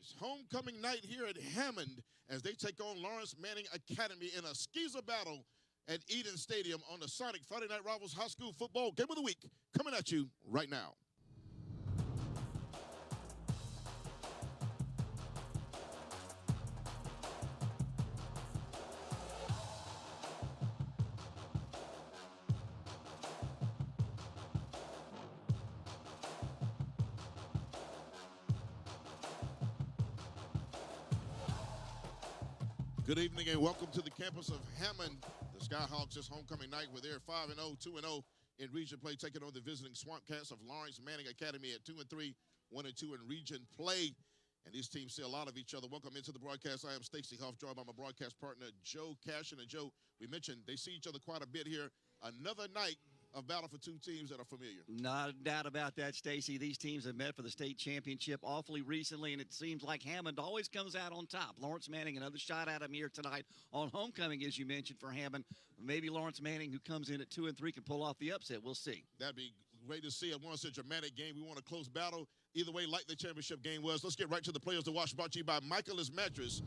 It's homecoming night here at Hammond as they take on Laurence Manning Academy in a skeezer battle at Eden Stadium on the Sonic Friday Night Rivals High School Football Game of the Week. Coming at you right now. Good evening and welcome to the campus of Hammond. The Skyhawks this homecoming night with their 5-0, 2-0 in region play, taking on the visiting Swamp Cats of Laurence Manning Academy at 2-3, 1-2 in region play. And these teams see a lot of each other. Welcome into the broadcast. I am Stacey Huff, joined by my broadcast partner, Joe Cashin. And Joe, we mentioned they see each other quite a bit here. Another night of battle for two teams that are familiar. Not a doubt about that, Stacey. These teams have met for the state championship awfully recently, and it seems like Hammond always comes out on top. Laurence Manning, another shot at him here tonight on homecoming, as you mentioned, for Hammond. Maybe Laurence Manning, who comes in at 2-3, can pull off the upset. We'll see. That'd be great to see. It was a dramatic game. We want a close battle. Either way, like the championship game was. Let's get right to the players to watch, brought to you by Michaelis Mattress.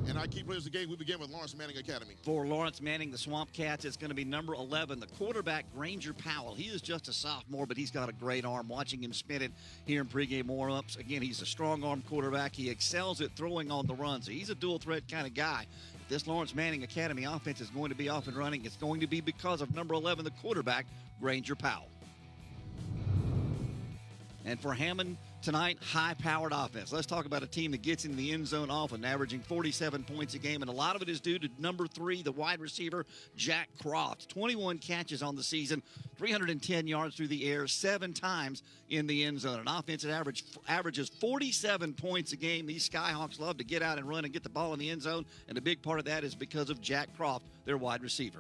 And our key players of the game, we begin with Laurence Manning Academy. For Laurence Manning, the Swamp Cats, it's going to be number 11, the quarterback, Granger Powell. He is just a sophomore, but he's got a great arm. Watching him spin it here in pregame warm-ups. Again, he's a strong-arm quarterback. He excels at throwing on the run, so he's a dual-threat kind of guy. If this Laurence Manning Academy offense is going to be off and running, it's going to be because of number 11, the quarterback, Granger Powell. And for Hammond tonight, high-powered offense. Let's talk about a team that gets in the end zone often, averaging 47 points a game, and a lot of it is due to number 3, the wide receiver, Jack Croft. 21 catches on the season, 310 yards through the air, 7 times in the end zone. An offense that averages 47 points a game. These Skyhawks love to get out and run and get the ball in the end zone, and a big part of that is because of Jack Croft, their wide receiver.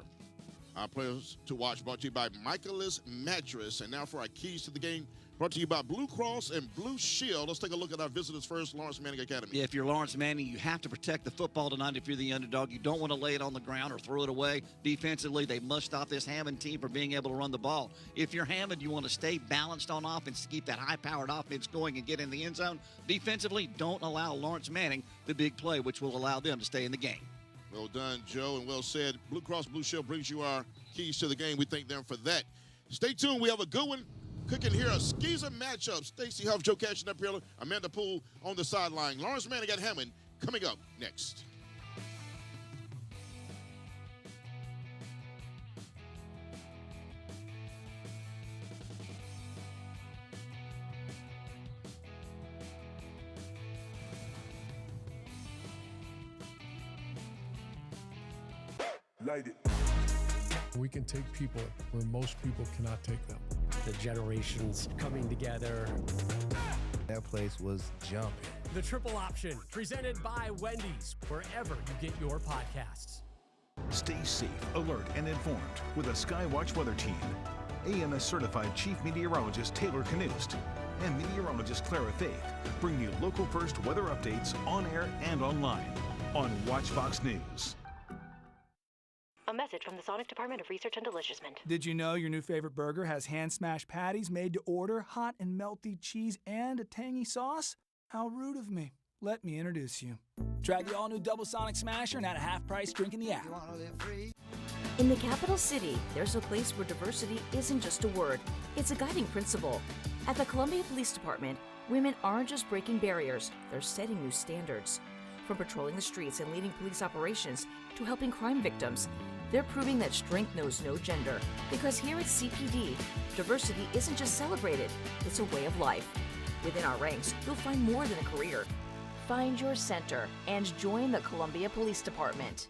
Our players to watch brought to you by Michaelis Mattress. And now for our keys to the game, brought to you by Blue Cross and Blue Shield. Let's take a look at our visitors first, Laurence Manning Academy. Yeah, if you're Laurence Manning, you have to protect the football tonight if you're the underdog. You don't want to lay it on the ground or throw it away. Defensively, they must stop this Hammond team from being able to run the ball. If you're Hammond, you want to stay balanced on offense to keep that high-powered offense going and get in the end zone. Defensively, don't allow Laurence Manning the big play, which will allow them to stay in the game. Well done, Joe, and well said. Blue Cross Blue Shield brings you our keys to the game. We thank them for that. Stay tuned. We have a good one cooking here, a skeezer matchup. Stacey Huff, Joe Cashin up here, Amanda Poole on the sideline. Laurence Manning at Hammond coming up next. Light it. We can take people where most people cannot take them. The generations coming together. That place was jumping. The Triple Option, presented by Wendy's, wherever you get your podcasts. Stay safe, alert, and informed with a Skywatch weather team. AMS certified Chief Meteorologist Taylor Canoost and meteorologist Clara Faith bring you local first weather updates on air and online on Watch Fox News. A message from the Sonic Department of Research and Deliciousment. Did you know your new favorite burger has hand-smashed patties made to order, hot and melty cheese, and a tangy sauce? How rude of me. Let me introduce you. Try the all-new Double Sonic Smasher and at a half-price drink in the app. In the capital city, there's a place where diversity isn't just a word, it's a guiding principle. At the Columbia Police Department, women aren't just breaking barriers, they're setting new standards. From patrolling the streets and leading police operations to helping crime victims, they're proving that strength knows no gender. Because here at CPD, diversity isn't just celebrated, it's a way of life. Within our ranks, you'll find more than a career. Find your center and join the Columbia Police Department.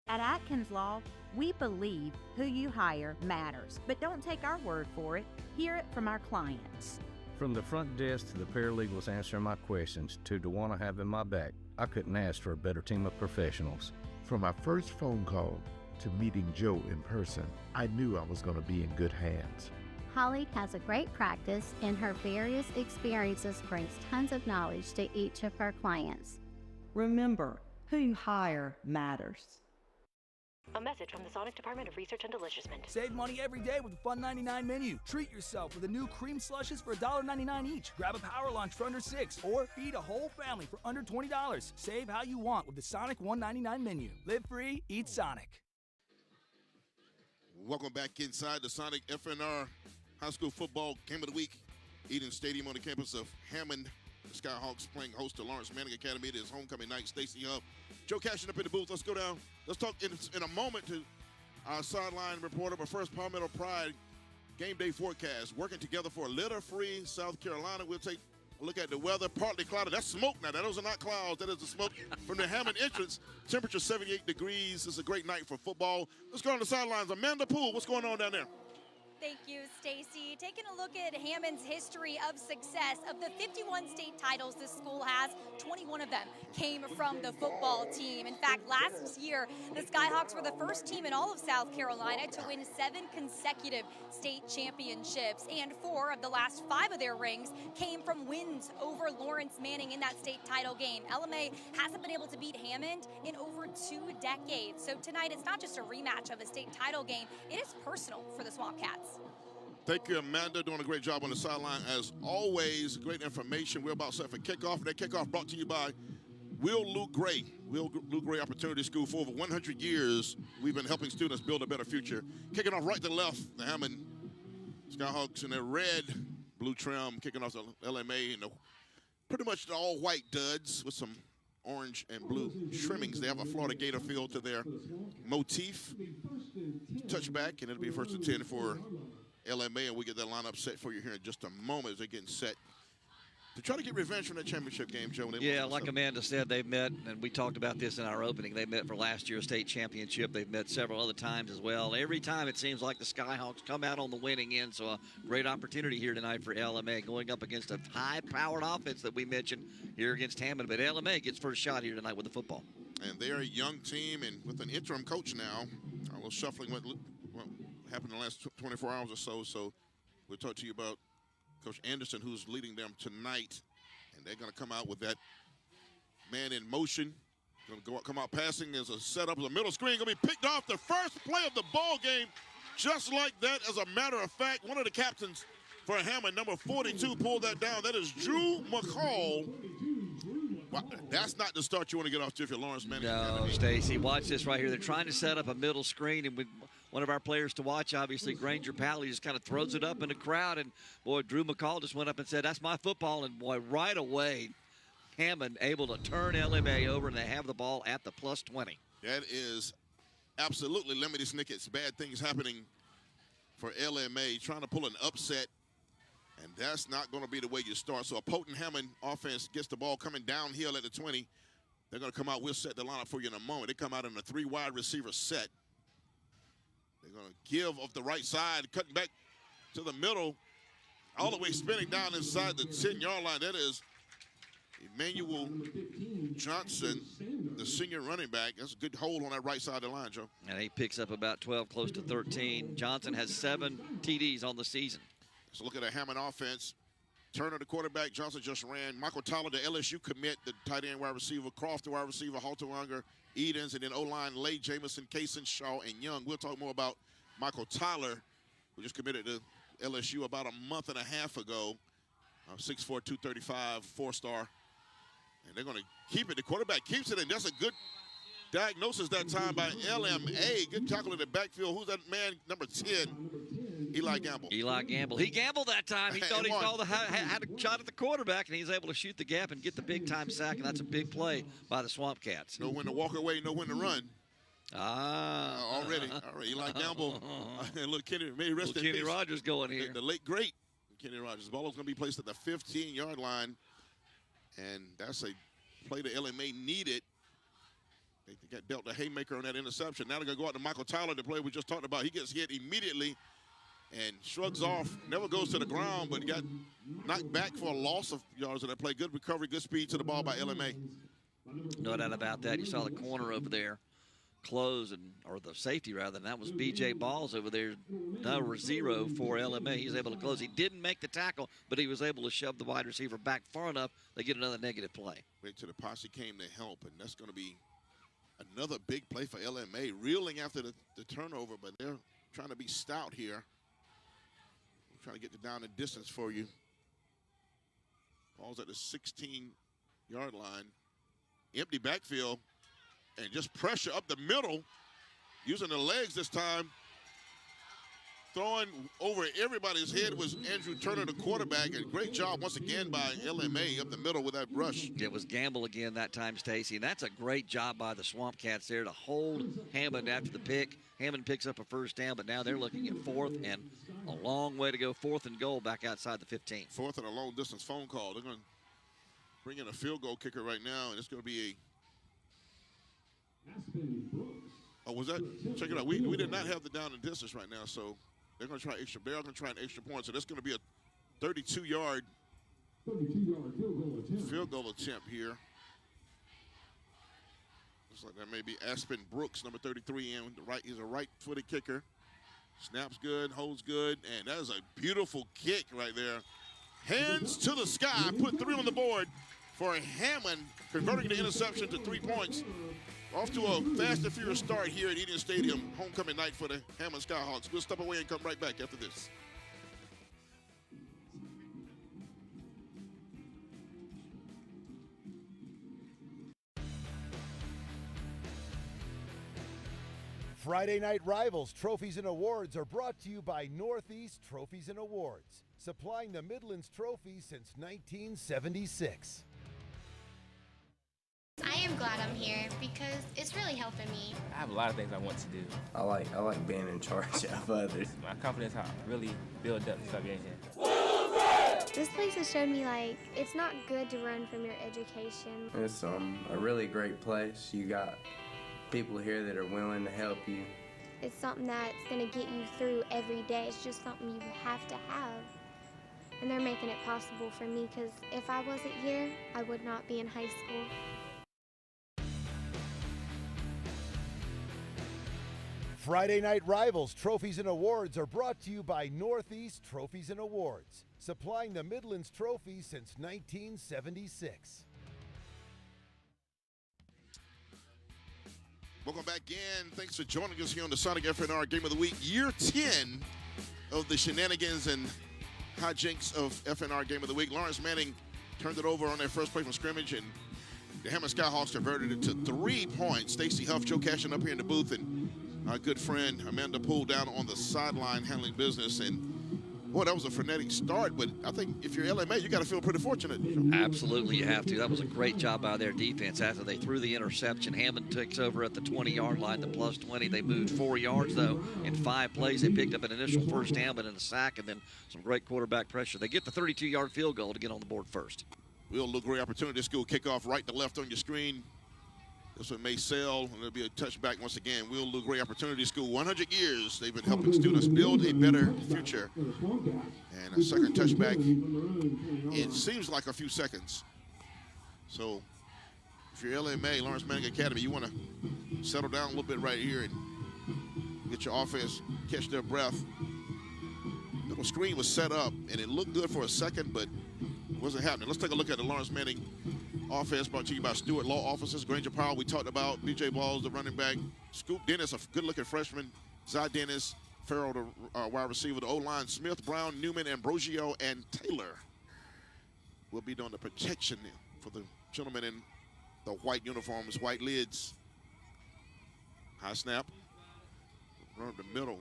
At Atkins Law, we believe who you hire matters, but don't take our word for it. Hear it from our clients. From the front desk to the paralegals answering my questions to DeWanna having my back, I couldn't ask for a better team of professionals. From my first phone call to meeting Joe in person, I knew I was going to be in good hands. Holly has a great practice, and her various experiences brings tons of knowledge to each of her clients. Remember, who you hire matters. A message from the Sonic Department of Research and Deliciousment. Save money every day with the Fun 99 menu. Treat yourself with the new cream slushes for $1.99 each. Grab a power lunch for under $6, or feed a whole family for under $20. Save how you want with the Sonic $1.99 menu. Live free, eat Sonic. Welcome back inside the Sonic FNR High School Football Game of the Week. Eden Stadium on the campus of Hammond. The Skyhawks playing host to Laurence Manning Academy. It is homecoming night. Stacy up. Joe Cashin up in the booth. Let's go down. Let's talk in a moment to our sideline reporter. But first, Palmetto Pride game day forecast. Working together for litter-free South Carolina. We'll take a look at the weather. Partly cloudy. That's smoke now. Those are not clouds. That is the smoke from the Hammond entrance. Temperature 78 degrees. It's a great night for football. Let's go on the sidelines. Amanda Poole, what's going on down there? Thank you, Stacy. Taking a look at Hammond's history of success, of the 51 state titles this school has, 21 of them came from the football team. In fact, last year, the Skyhawks were the first team in all of South Carolina to win 7 consecutive state championships, and 4 of the last 5 of their rings came from wins over Laurence Manning in that state title game. LMA hasn't been able to beat Hammond in over 2 decades. So tonight, it's not just a rematch of a state title game, it is personal for the Swamp Cats. Thank you, Amanda. Doing a great job on the sideline. As always, great information. We're about set for kickoff. That kickoff brought to you by Will Luke Gray. Will Luke Gray Opportunity School. For over 100 years, we've been helping students build a better future. Kicking off right to left, the Hammond Skyhawks in their red, blue trim, kicking off the LMA in the pretty much the all-white duds with some orange and blue trimmings. They have a Florida Gator feel to their motif. Touchback, and it'll be 1st and 10 for LMA, and we'll get that lineup set for you here in just a moment as they're getting set to try to get revenge from that championship game, Joe. Yeah, like Amanda said, they've met, and we talked about this in our opening, they met for last year's state championship. They've met several other times as well. Every time it seems like the Skyhawks come out on the winning end, so a great opportunity here tonight for LMA going up against a high-powered offense that we mentioned here against Hammond. But LMA gets first shot here tonight with the football. And they're a young team, and with an interim coach now, a little shuffling what happened in the last 24 hours or so. So we'll talk to you about Coach Anderson, who's leading them tonight. And they're going to come out with that man in motion. Going to come out passing as a setup, as a middle screen. Going to be picked off the first play of the ball game. Just like that, as a matter of fact, one of the captains for Hammond, number 42, pulled that down. That is Drew McCall. Well, that's not the start you want to get off to if you're Laurence Manning. No, Stacy, watch this right here. They're trying to set up a middle screen, and with one of our players to watch, obviously, Granger Powell, he just kind of throws it up in the crowd, and, boy, Drew McCall just went up and said, that's my football, and, boy, right away, Hammond able to turn LMA over, and they have the ball at the +20. That is absolutely limited snickets. Bad things happening for LMA, trying to pull an upset. And that's not going to be the way you start. So a potent Hammond offense gets the ball coming downhill at the 20. They're going to come out. We'll set the lineup for you in a moment. They come out in a 3 wide receiver set. They're going to give off the right side, cutting back to the middle, all the way spinning down inside the 10-yard line. That is Emmanuel Johnson, the senior running back. That's a good hold on that right side of the line, Joe. And he picks up about 12, close to 13. Johnson has 7 TDs on the season. So look at a Hammond offense. Turner, the quarterback. Johnson just ran. Michael Tyler, the LSU commit, the tight end wide receiver. Croft, the wide receiver. Halterwanger, Edens, and then O-line, Lay, Jamison, Kaysen, Shaw, and Young. We'll talk more about Michael Tyler, who just committed to LSU about a month and a half ago. 6'4", 235, 4-star. And they're going to keep it. The quarterback keeps it, and that's a good diagnosis that time by LMA. Good tackle in the backfield. Who's that man, number 10? Eli Gamble. Eli Gamble. He gambled that time. He thought he had a shot at the quarterback, and he's able to shoot the gap and get the big-time sack, and that's a big play by the Swamp Cats. Know when to walk away, know when to run. Already. Eli Gamble. And look, Kenny, may rest in peace. Kenny Rogers going here. The late, great Kenny Rogers. The ball is going to be placed at the 15-yard line, and that's a play that LMA needed. They got dealt a haymaker on that interception. Now they're going to go out to Michael Tyler, the player we just talked about. He gets hit immediately and shrugs off, never goes to the ground, but he got knocked back for a loss of yards in that play. Good recovery, good speed to the ball by LMA. No doubt about that. You saw the corner over there close, or the safety rather, and that was B.J. Balls over there. Number 0 for LMA. He's able to close. He didn't make the tackle, but he was able to shove the wide receiver back far enough. They get another negative play. Wait till the posse came to help, and that's going to be Another big play for LMA, reeling after the turnover, but they're trying to be stout here. Trying to get the down and distance for you. Ball's at the 16-yard line. Empty backfield, and just pressure up the middle, using the legs this time. Throwing over everybody's head was Andrew Turner, the quarterback, and great job once again by LMA up the middle with that rush. It was Gamble again that time, Stacy, and that's a great job by the Swamp Cats there to hold Hammond after the pick. Hammond picks up a first down, but now they're looking at fourth and a long way to go. 4th and goal back outside the 15. Fourth and a long-distance phone call. They're going to bring in a field goal kicker right now, and it's going to be a... Oh, was that? Check it out. We did not have the down and distance right now, so they're going to try extra. They are going to try an extra point, so that's going to be a 32-yard field goal attempt here. Looks like that may be Aspen Brooks, number 33, in the right. He's a right-footed kicker. Snaps good, holds good, and that is a beautiful kick right there. Hands to the sky, put 3 on the board for Hammond, converting the interception to 3 points. Off to a fast and furious start here at Eden Stadium, homecoming night for the Hammond Skyhawks. We'll step away and come right back after this. Friday Night Rivals Trophies and Awards are brought to you by Northeast Trophies and Awards, supplying the Midlands trophies since 1976. I am glad I'm here because it's really helping me. I have a lot of things I want to do. I like being in charge of others. My confidence how really build up since I've been here. This place has shown me it's not good to run from your education. It's a really great place. You got people here that are willing to help you. It's something that's going to get you through every day. It's just something you have to have. And they're making it possible for me because if I wasn't here, I would not be in high school. Friday Night Rivals Trophies and Awards are brought to you by Northeast Trophies and Awards, supplying the Midlands trophies since 1976. Welcome back in. Thanks for joining us here on the Sonic FNR Game of the Week. Year 10 of the shenanigans and hijinks of FNR Game of the Week. Laurence Manning turned it over on their first play from scrimmage, and the Hammond Skyhawks converted it to 3 points. Stacey Huff, Joe Cashin up here in the booth, and our good friend Amanda Poole down on the sideline handling business. And boy, that was a frenetic start, but I think if you're LMA, you got to feel pretty fortunate. Absolutely, you have to. That was a great job by their defense. After they threw the interception, Hammond takes over at the 20-yard line, the plus 20. They moved 4 yards, though, in 5 plays. They picked up an initial first down, but in a sack, and then some great quarterback pressure. They get the 32-yard field goal to get on the board first. We'll look great opportunity. School kickoff right to left on your screen. This one may sell, and there'll be a touchback once again. We'll look great opportunity. School, 100 years. They've been helping students build a better future. And a second touchback, it seems like a few seconds. So if you're LMA, Laurence Manning Academy, you want to settle down a little bit right here and get your offense, catch their breath. Little screen was set up, and it looked good for a second, but it wasn't happening. Let's take a look at the Laurence Manning offense brought to you by Stewart Law Offices. Granger Powell, we talked about. B.J. Balls, the running back. Scoop Dennis, a good-looking freshman. Zy Dennis, Farrell, the wide receiver. The O-line, Smith, Brown, Newman, Ambrosio, and Taylor will be doing the protection for the gentlemen in the white uniforms, white lids. High snap. Run up the middle.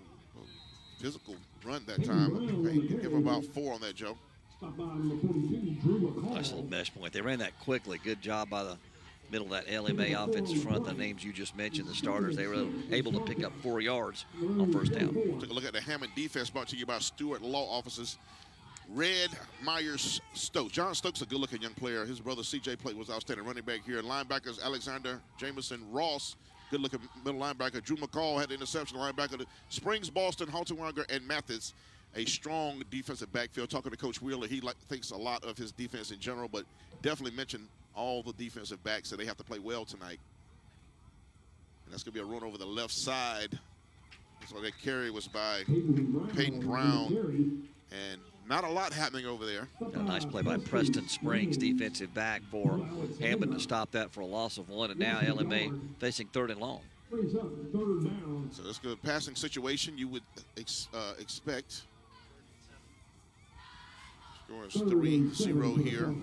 Physical run that time. Hey, give him about 4 on that, Joe. Nice little mesh point. They ran that quickly. Good job by the middle of that LMA offensive front. The names you just mentioned, the starters, they were able to pick up 4 yards on first down. Take a look at the Hammond defense brought to you by Stewart Law Offices. Red Myers Stokes. John Stokes, a good-looking young player. His brother C.J. Plate was outstanding running back here. Linebackers, Alexander Jameson Ross, good-looking middle linebacker. Drew McCall had the interception linebacker. The Springs, Boston, Halterwanger, and Mathis. A strong defensive backfield. Talking to Coach Wheeler, he thinks a lot of his defense in general, but definitely mentioned all the defensive backs that they have to play well tonight. And that's going to be a run over the left side. So that carry was by Peyton Brown. And Not a lot happening over there. Got a nice play by Preston Springs, defensive back, for Hammond to stop that for a loss of 1. And now LMA facing 3rd and long. So that's a good passing situation you would expect. Score is 3-0 here.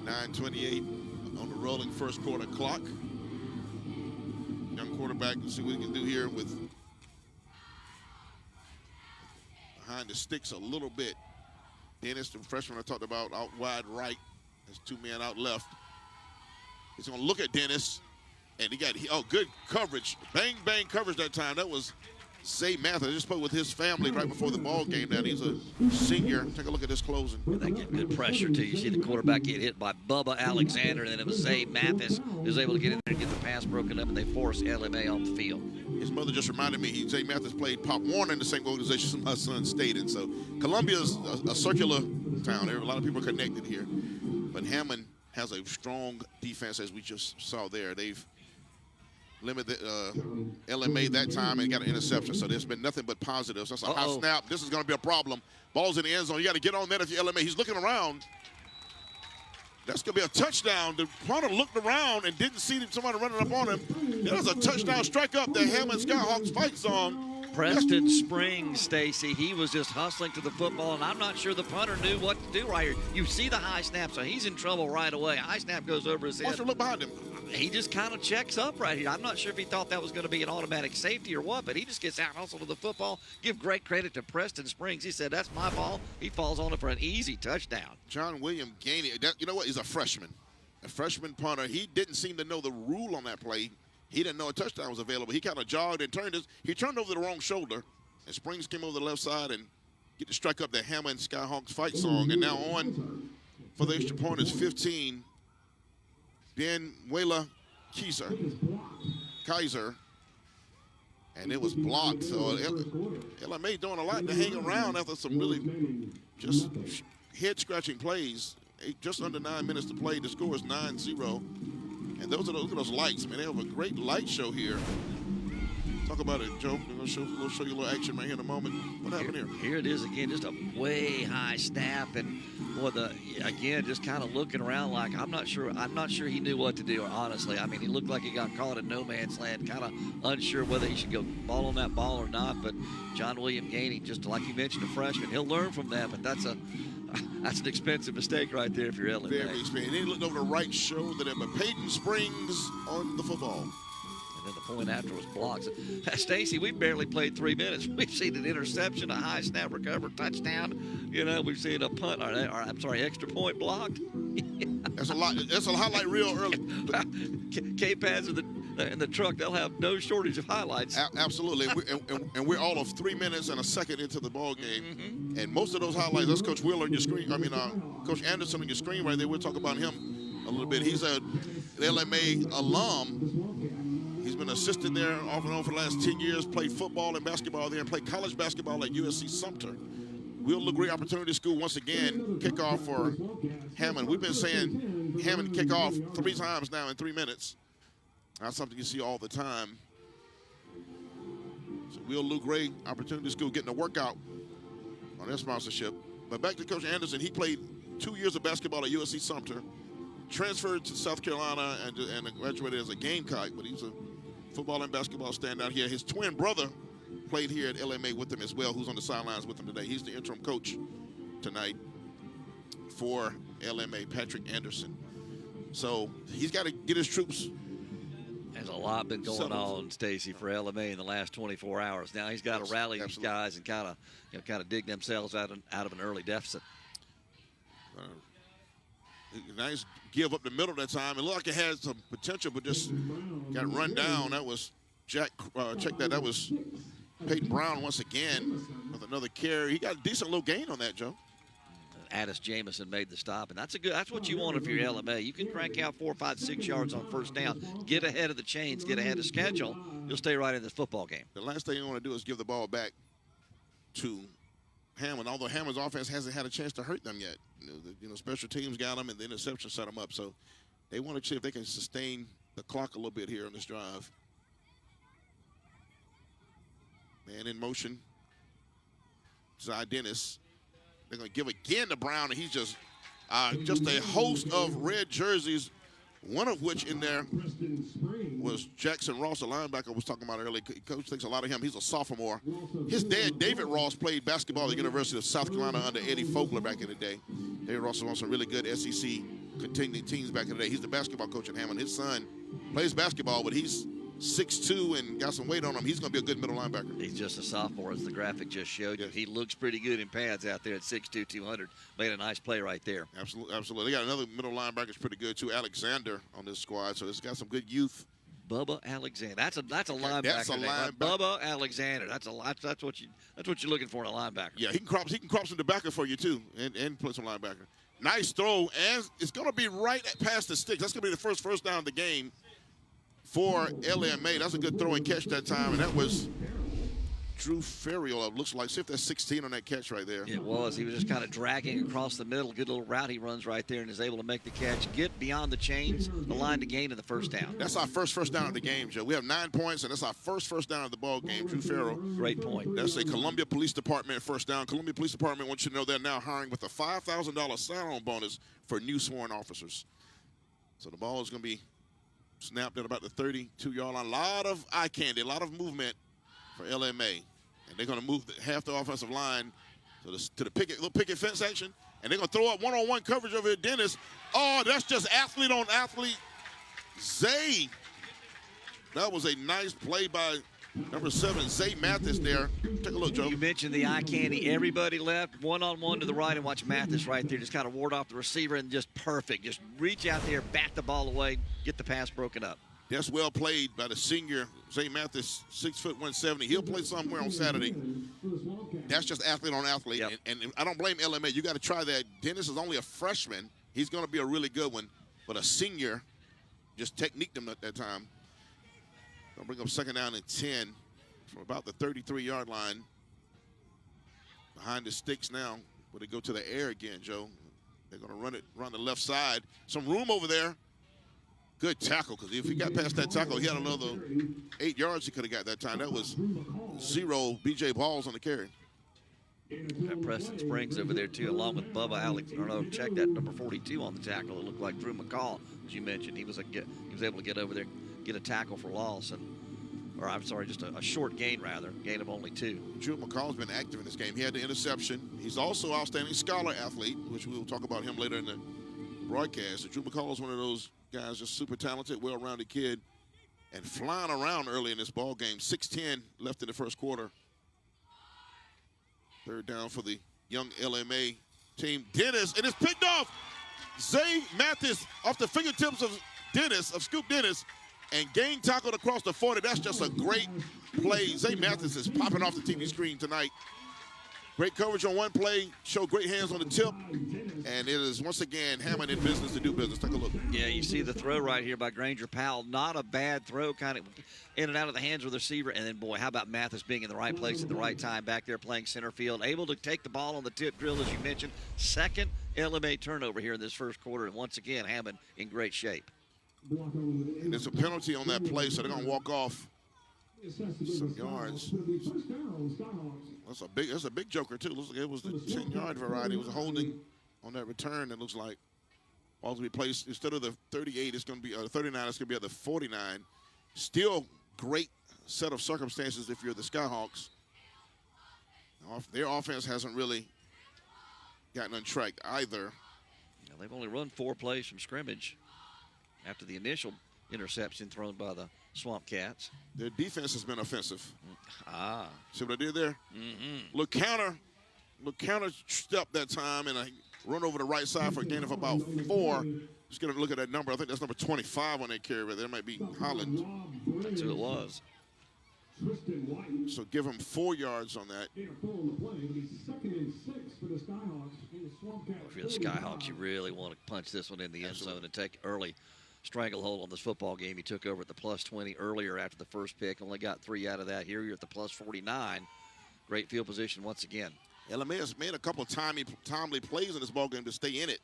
9:28 on the rolling first quarter clock. Young quarterback, let's see what he can do here with behind the sticks a little bit. Dennis, the freshman I talked about, out wide right. There's 2 men out left. He's going to look at Dennis, and he got, good coverage. Bang, bang coverage that time. That was Zay Mathis. I just spoke with his family right before the ball game now. He's a senior. Take a look at this closing. They get good pressure, too. You see the quarterback get hit by Bubba Alexander, and then it was Zay Mathis who was able to get in there and get the pass broken up, and they force LMA off the field. His mother just reminded me, Zay Mathis played Pop Warner in the same organization my son stayed in. So Columbia's a circular town. There are a lot of people connected here. But Hammond has a strong defense, as we just saw there. They've limited LMA that time and got an interception. So there's been nothing but positives. That's a high snap. This is going to be a problem. Ball's in the end zone. You got to get on that if you're LMA. He's looking around. That's going to be a touchdown. The punter looked around and didn't see somebody running up on him. There's a touchdown strike up that Hammond Skyhawks fight song. Preston Springs, Stacy, he was just hustling to the football, and I'm not sure the punter knew what to do right here. You see the high snap, so he's in trouble right away. High snap goes over his head. Watch him look behind him. He just kind of checks up right here. I'm not sure if he thought that was going to be an automatic safety or what, but he just gets out hustled to the football. Give great credit to Preston Springs. He said, that's my ball. He falls on it for an easy touchdown. John William Gainey, you know what? He's a freshman punter. He didn't seem to know the rule on that play. He didn't know a touchdown was available. He kind of jogged and turned he turned over the wrong shoulder, and Springs came over the left side and get to strike up the Hammond Skyhawks fight song. And now on for the extra point is 15. Ben Wela Kaiser. And it was blocked. So LMA doing a lot to hang around after some really just head-scratching plays. Just under 9 minutes to play. The score is 9-0. And look at those lights, man. They have a great light show here. Talk about it, Joe. We'll show you a little action right here in a moment. What happened here? Here it is again, just a way high snap, and boy, again, just kind of looking around like I'm not sure he knew what to do. Honestly, I mean, he looked like he got caught in no man's land, kind of unsure whether he should go ball on that ball or not. But John William Gainey, just like you mentioned, a freshman, he'll learn from that. But that's an expensive mistake right there if you're LMA. Very expensive. He looked over the right shoulder there, but Peyton Springs on the football. And then the point after was blocked. Stacy, we've barely played 3 minutes. We've seen an interception, a high snap recover, touchdown. You know, we've seen a punt, extra point blocked. That's a lot. That's a highlight reel early. K-Pads in the truck, they'll have no shortage of highlights. Absolutely. And we're all of 3 minutes and a second into the ball game. And most of those highlights, that's Coach Wheeler on your screen. Coach Anderson on your screen right there. We'll talk about him a little bit. He's an LMA alum. He's been an assistant there off and on for the last 10 years, played football and basketball there, and played college basketball at USC Sumter. Will Legree Opportunity School once again kickoff for Hammond. We've been saying Hammond kickoff 3 times now in 3 minutes. That's something you see all the time. So Will Legree Opportunity School getting a workout on their sponsorship. But back to Coach Anderson, he played 2 years of basketball at USC Sumter, transferred to South Carolina and graduated as a Gamecock, but he's a football and basketball standout here. His twin brother played here at LMA with him as well, who's on the sidelines with him today. He's the interim coach tonight for LMA, Patrick Anderson. So he's got to get his troops. There's a lot been going on, Stacy, for LMA in the last 24 hours. Now he's got to rally these guys and kind of dig themselves out of an early deficit. Nice give up the middle that time. It looked like it had some potential, but just got run down. That was Jack. Check that. That was Peyton Brown once again with another carry. He got a decent little gain on that, Joe. Addis Jamison made the stop, and that's what you want if you're LMA. You can crank out 4, 5, 6 yards on first down, get ahead of the chains, get ahead of schedule. You'll stay right in this football game. The last thing you want to do is give the ball back to Hammond, although Hammond's offense hasn't had a chance to hurt them yet. Special teams got them, and the interception set them up. So they want to see if they can sustain the clock a little bit here on this drive. Man in motion. Zai Dennis They're going to give again to Brown, and he's just a host of red jerseys, one of which in there was Jackson Ross, the linebacker I was talking about earlier. Coach thinks a lot of him. He's a sophomore. His dad, David Ross, played basketball at the University of South Carolina under Eddie Fogler back in the day. David Ross was on some really good SEC contending teams back in the day. He's the basketball coach at Hammond. His son plays basketball, but he's 6'2" and got some weight on him. He's going to be a good middle linebacker. He's just a sophomore, as the graphic just showed you. He looks pretty good in pads out there at 6'2", 200. Made a nice play right there. Absolutely, absolutely. They got another middle linebacker that's pretty good too, Alexander, on this squad. So it's got some good youth. Bubba Alexander. That's a linebacker. That's a linebacker. Bubba Alexander. That's what you're looking for in a linebacker. Yeah, he can crop some backer for you too, and play some linebacker. Nice throw, and it's going to be right past the sticks. That's going to be the first down of the game for LMA. That's a good throw and catch that time, and that was Drew Ferriel. It looks like, see if that's 16 on that catch right there. It was. He was just kind of dragging across the middle. Good little route he runs right there and is able to make the catch, get beyond the chains, the line to gain in the first down. That's our first down of the game, Joe. We have 9 points, and that's our first down of the ball game. Drew Ferriel. Great point. That's a Columbia Police Department first down. Columbia Police Department wants you to know they're now hiring with a $5,000 sign-on bonus for new sworn officers. So the ball is going to be snapped at about the 32-yard line. A lot of eye candy, a lot of movement for LMA. And they're going to move half the offensive line to the little picket fence action. And they're going to throw up one-on-one coverage over here, Dennis. Oh, that's just athlete on athlete. Zay. That was a nice play by number 7, Zay Mathis there. Take a look, Joe. You mentioned the eye candy. Everybody left one-on-one to the right, and watch Mathis right there. Just kind of ward off the receiver and just perfect. Just reach out there, bat the ball away, get the pass broken up. That's well played by the senior, Zay Mathis, 6', 170. He'll play somewhere on Saturday. That's just athlete on athlete. Yep. And I don't blame LMA. You got to try that. Dennis is only a freshman. He's going to be a really good one. But a senior just techniqued him at that time. They'll bring up 2nd down and 10 from about the 33-yard line. Behind the sticks now, but they go to the air again, Joe. They're going to run the left side. Some room over there. Good tackle, because if he got past that tackle, he had another 8 yards he could have got that time. That was 0 B.J. Balls on the carry. Got Preston Springs over there, too, along with Bubba Alex. I don't know, check that number 42 on the tackle. It looked like Drew McCall, as you mentioned. He was able to get over there, get a tackle for loss, just a short gain, rather. Gain of only 2. Drew McCall's been active in this game. He had the interception. He's also an outstanding scholar athlete, which we will talk about him later in the broadcast. So Drew McCall is one of those guys, just super talented, well-rounded kid, and flying around early in this ball game. 6:10 left in the first quarter. 3rd down for the young LMA team. Dennis, and it's picked off. Zay Mathis off the fingertips of Scoop Dennis, and gain tackled across the 40. That's just a great play. Zay Mathis is popping off the TV screen tonight. Great coverage on one play, showed great hands on the tip, and it is once again Hammond in business to do business. Take a look. Yeah, you see the throw right here by Granger Powell. Not a bad throw, kind of in and out of the hands of the receiver. And then, boy, how about Mathis being in the right place at the right time back there playing center field, able to take the ball on the tip drill, as you mentioned. 2nd LMA turnover here in this first quarter, and once again, Hammond in great shape. And there's a penalty on that play, so they're going to walk off some yards. That's a big joker, too. Looks like it was the 10-yard variety. It was a holding on that return. It looks like ball's going to be placed instead of the 38, it's going to be 39. It's going to be at the 49. Still great set of circumstances if you're the Skyhawks. Their offense hasn't really gotten untracked either. Yeah, they've only run 4 plays from scrimmage after the initial interception thrown by the Swamp Cats. Their defense has been offensive. Ah. See what I did there? Mm-hmm. Look counter step that time, and I run over the right side for a gain of about 4. Just get a look at that number. I think that's number 25 on that carry, but there might be Holland. That's who it was. So give him 4 yards on that. If you're the Skyhawks, you really want to punch this one in the end zone and take early stranglehold on this football game. He took over at the +20 earlier after the first pick. Only got 3 out of that. Here you're at the +49. Great field position once again. LMA has made a couple of timely plays in this ballgame to stay in it.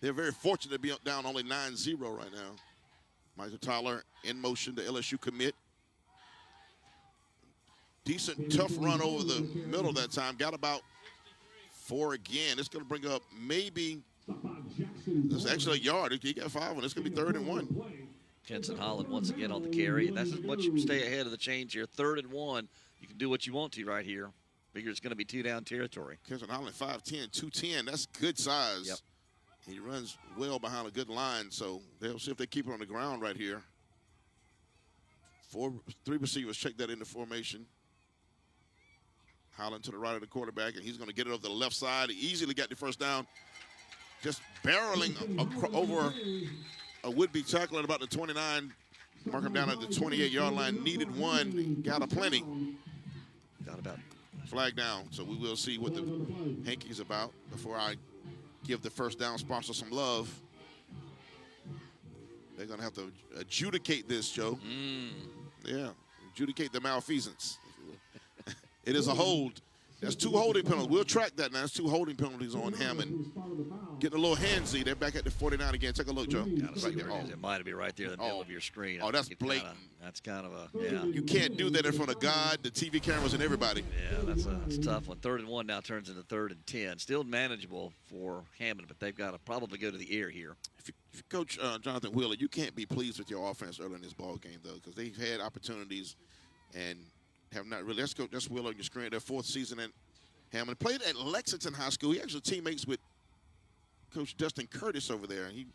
They're very fortunate to be down only 9-0 right now. Michael Tyler in motion, the LSU commit. Decent, tough run over the middle that time. Got about 4 again. It's going to bring up maybe, it's actually a yard. He got 5 on. It's going to be 3rd and 1. Kenson Holland once again on the carry. That's as much stay ahead of the chains here. 3rd and 1. You can do what you want to right here. Figure it's going to be 2-down territory. Kenson Holland, 5'10", 210. That's good size. Yep. He runs well behind a good line, so they'll see if they keep it on the ground right here. 3 receivers check that into formation. Holland to the right of the quarterback, and he's going to get it over the left side. He easily got the first down. Just barreling over a would-be tackler at about the 29. Mark him down at the 28-yard line. Needed 1, got a plenty. Got about flag down, so we will see what the hanky's about before I give the first down sponsor some love. They're going to have to adjudicate this, Joe. Yeah, adjudicate the malfeasance. It is a hold. That's 2 holding penalties. We'll track that now. That's 2 holding penalties on Hammond. Getting a little handsy. They're back at the 49 again. Take a look, Joe. Right there. It might be right there in the middle of your screen. Oh, that's blatant. That's kind of a, yeah. You can't do that in front of God, the TV cameras, and everybody. Yeah, that's a tough one. 3rd and 1 now turns into 3rd and 10. Still manageable for Hammond, but they've got to probably go to the air here. If you coach Jonathan Wheeler, you can't be pleased with your offense early in this ball game, though, because they've had opportunities and have not really. That's Wheeler on your screen. Their 4th season at Hammond. Played at Lexington High School. He actually teammates with Coach Dustin Curtis over there. He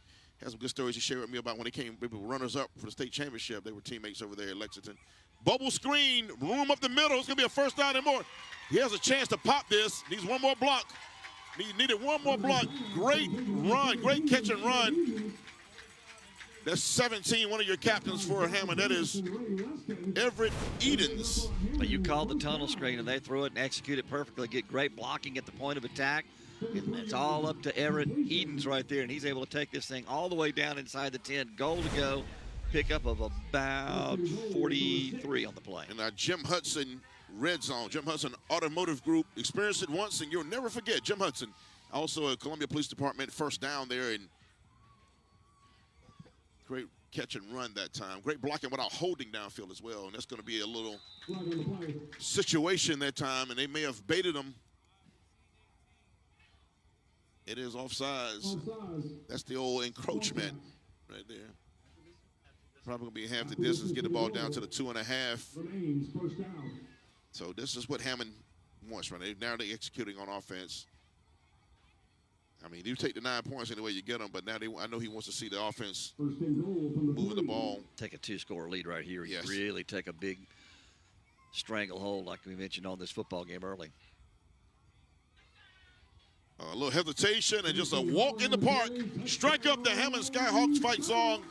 has some good stories to share with me about when they came runners-up for the state championship. They were teammates over there at Lexington. Bubble screen, room up the middle. It's going to be a first down and more. He has a chance to pop this. Needs one more block. He needed one more block. Great run, great catch and run. That's 17, one of your captains for Hammond. That is Everett Edens. But you call the tunnel screen, and they throw it and execute it perfectly. Get great blocking at the point of attack. And it's all up to Everett Edens right there, and he's able to take this thing all the way down inside the 10. Goal to go. Pickup of about 43 on the play. And Jim Hudson, red zone. Jim Hudson Automotive Group. Experienced it once, and you'll never forget. Jim Hudson, also a Columbia Police Department first down there, and great catch and run that time. Great blocking without holding downfield as well. And that's going to be a little situation that time, and they may have baited him. It is offsides. That's the old encroachment right there. Probably going to be half the distance, get the ball down to the 2.5. So this is what Hammond wants right now. Now they're executing on offense. I mean, you take the 9 points any way you get them, but now I know he wants to see the offense moving the ball. Take a 2-score lead right here. Yes. You really take a big stranglehold like we mentioned on this football game early. A little hesitation and just a walk in the park. Strike up the Hammond Skyhawks fight song.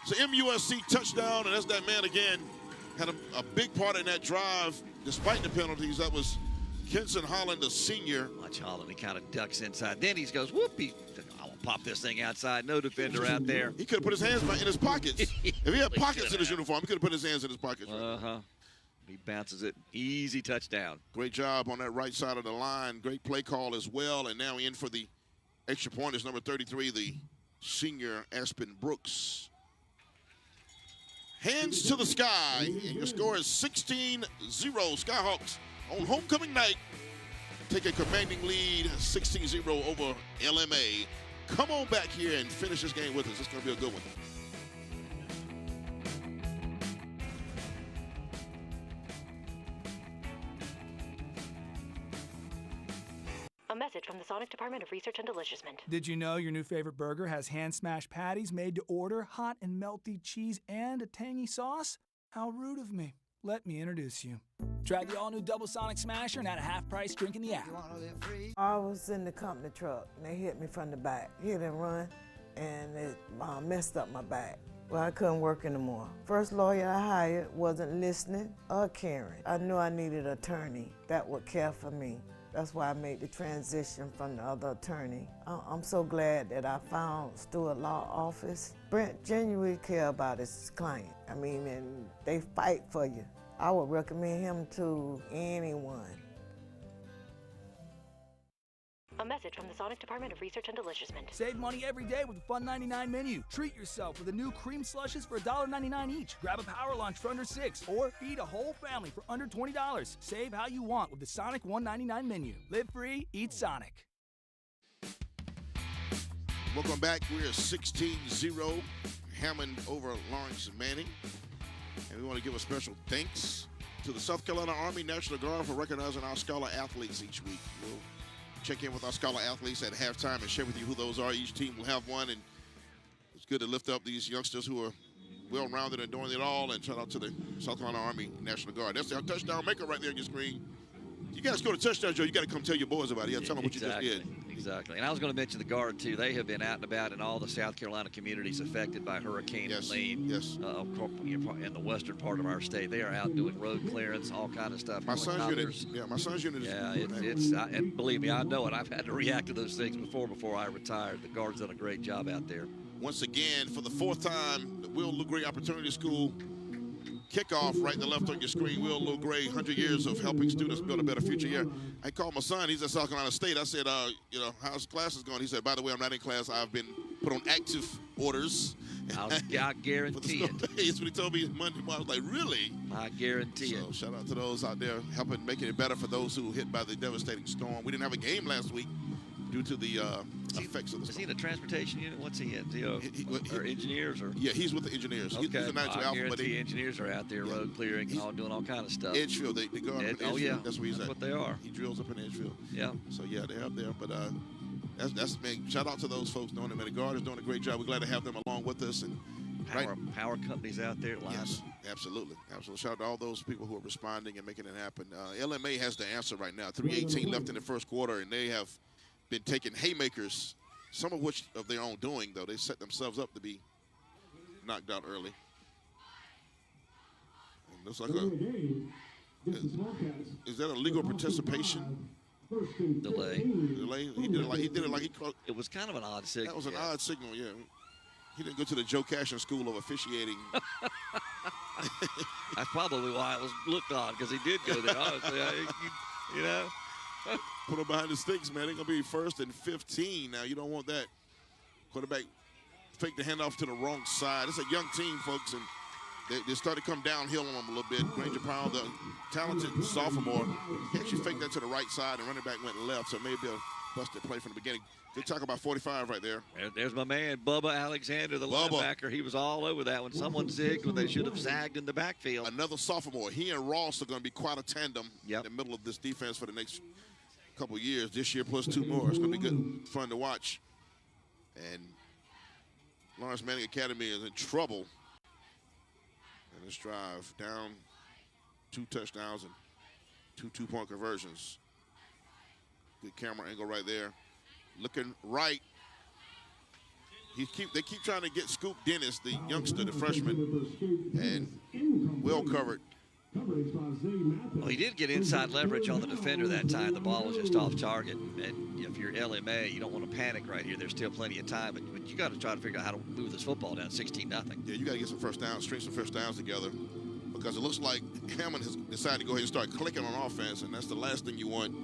It's an MUSC touchdown, and that's that man again. Had a big part in that drive, despite the penalties. That was Kenson Holland, the senior. Watch Holland, he kind of ducks inside. Then he goes, whoop, I will pop this thing outside. No defender out there. He could have put his hands in his pockets. If he had pockets in his uniform, he could have put his hands in his pockets. Uh-huh. He bounces it. Easy touchdown. Great job on that right side of the line. Great play call as well. And now in for the extra point is number 33, the senior Aspen Brooks. Hands to the sky. And your score is 16-0. Skyhawks on homecoming night take a commanding lead, 16-0 over LMA. Come on back here and finish this game with us. It's going to be a good one. A message from the Sonic Department of Research and Deliciousment. Did you know your new favorite burger has hand-smashed patties made to order, hot and melty cheese, and a tangy sauce? How rude of me. Let me introduce you. Try the all-new Double Sonic Smasher and at a half-price drink in the app. I was in the company truck, and they hit me from the back. Hit and run, and it messed up my back. Well, I couldn't work anymore. First lawyer I hired wasn't listening or caring. I knew I needed an attorney that would care for me. That's why I made the transition from the other attorney. I'm so glad that I found Stewart Law Office. Brent genuinely cares about his client. I mean, and they fight for you. I would recommend him to anyone. A message message from the Sonic Department of Research and Deliciousment. Save money every day with the Fun 99 menu. Treat yourself with the new cream slushes for $1.99 each. Grab a power lunch for under $6, or feed a whole family for under $20. Save how you want with the Sonic $1.99 menu. Live free, eat Sonic. Welcome back. We're 16-0. Hammond over Laurence Manning. And we want to give a special thanks to the South Carolina Army National Guard for recognizing our scholar athletes each week. We'll check in with our scholar athletes at halftime and share with you who those are. Each team will have one, and it's good to lift up these youngsters who are well-rounded and doing it all. And shout out to the South Carolina Army National Guard. That's our touchdown maker right there on your screen. You guys go to touchdown, Joe. You got to come tell your boys about it. You got to tell them what you just did. Exactly. And I was going to mention the Guard, too. They have been out and about in all the South Carolina communities affected by Hurricane Helene. Yes. In the western part of our state. They are out doing road clearance, all kind of stuff. My son's unit is. Yeah, and believe me, I know it. I've had to react to those things before I retired. The Guard's done a great job out there. Once again, for the fourth time, the Will Lou Gray Opportunity School kickoff right to left on your screen. Will Lou Gray, 100 years of helping students build a better future. Yeah, I called my son. He's at South Carolina State. I said, how's classes going? He said, by the way, I'm not in class. I've been put on active orders. I guarantee it. That's what he told me Monday morning. I was like, really? I guarantee it. Shout out to those out there helping making it better for those who were hit by the devastating storm. We didn't have a game last week due to the effects of the storm. Is he in the transportation unit? What's he in? Or engineers? Or? Yeah, he's with the engineers. Okay. He's a natural I guarantee engineers are out there road clearing and all doing all kind of stuff. Edgefield, they go up in Edgefield. Oh, yeah. That's where he's at. That's what they are. He drills up in Edgefield. Yeah. So, yeah, they're up there. But that's man, shout out to those folks doing it. Man, the Guard is doing a great job. We're glad to have them along with us. And Power companies out there. Yes, absolutely. Shout out to all those people who are responding and making it happen. LMA has the answer right now. 3:18 left in the first quarter, and they have been taking haymakers, some of which of their own doing, though. They set themselves up to be knocked out early. And looks like is that a legal participation? Delay. He did it like he called. It was kind of an odd signal. That was an odd signal, yeah. He didn't go to the Joe Cashin School of Officiating. That's probably why it was looked odd, because he did go there. Honestly, you know. Put him behind the sticks, man. They're going to be 1st and 15 now. You don't want that. Quarterback faked the handoff to the wrong side. It's a young team, folks, and they started to come downhill on them a little bit. Granger Powell, the talented sophomore, he actually faked that to the right side, and running back went left, so maybe a busted play from the beginning. Good talk about 45 right there. There's my man, Bubba Alexander, the linebacker. He was all over that one. Someone zigged when they should have zagged in the backfield. Another sophomore. He and Ross are going to be quite a tandem in the middle of this defense for the next couple years. This year plus 2 more. It's going to be good, fun to watch. And Laurence Manning Academy is in trouble in this drive. Down 2 touchdowns and 2 two-point conversions. Good camera angle right there. Looking right. They keep trying to get Scoop Dennis, the youngster, the freshman, and well covered. Well, he did get inside leverage on the defender that time. The ball was just off target. And if you're LMA, you don't want to panic right here. There's still plenty of time, but you got to try to figure out how to move this football down 16-0. Yeah, you got to get some first downs, string some first downs together, because it looks like Hammond has decided to go ahead and start clicking on offense, and that's the last thing you want.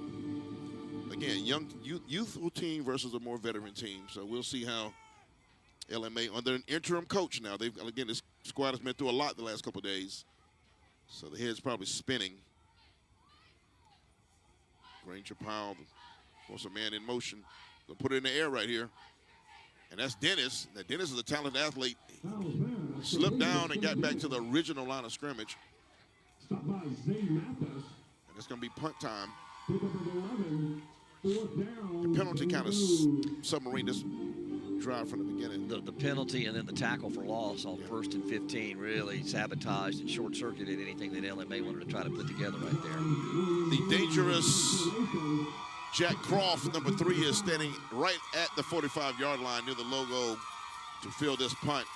Again, youthful team versus a more veteran team. So we'll see how LMA, under an interim coach now. Again, this squad has been through a lot the last couple of days. So the head's probably spinning. Granger Powell wants a man in motion. Gonna put it in the air right here. And that's Dennis. Now, Dennis is a talented athlete. Slipped down and got back to the original line of scrimmage. And it's gonna be punt time. The penalty kind of submarine this drive from the beginning. The penalty and then the tackle for loss on 1st and 15 really sabotaged and short-circuited anything that LMA wanted to try to put together right there. The dangerous Jack Croft, number 3, is standing right at the 45-yard line near the logo to field this punt.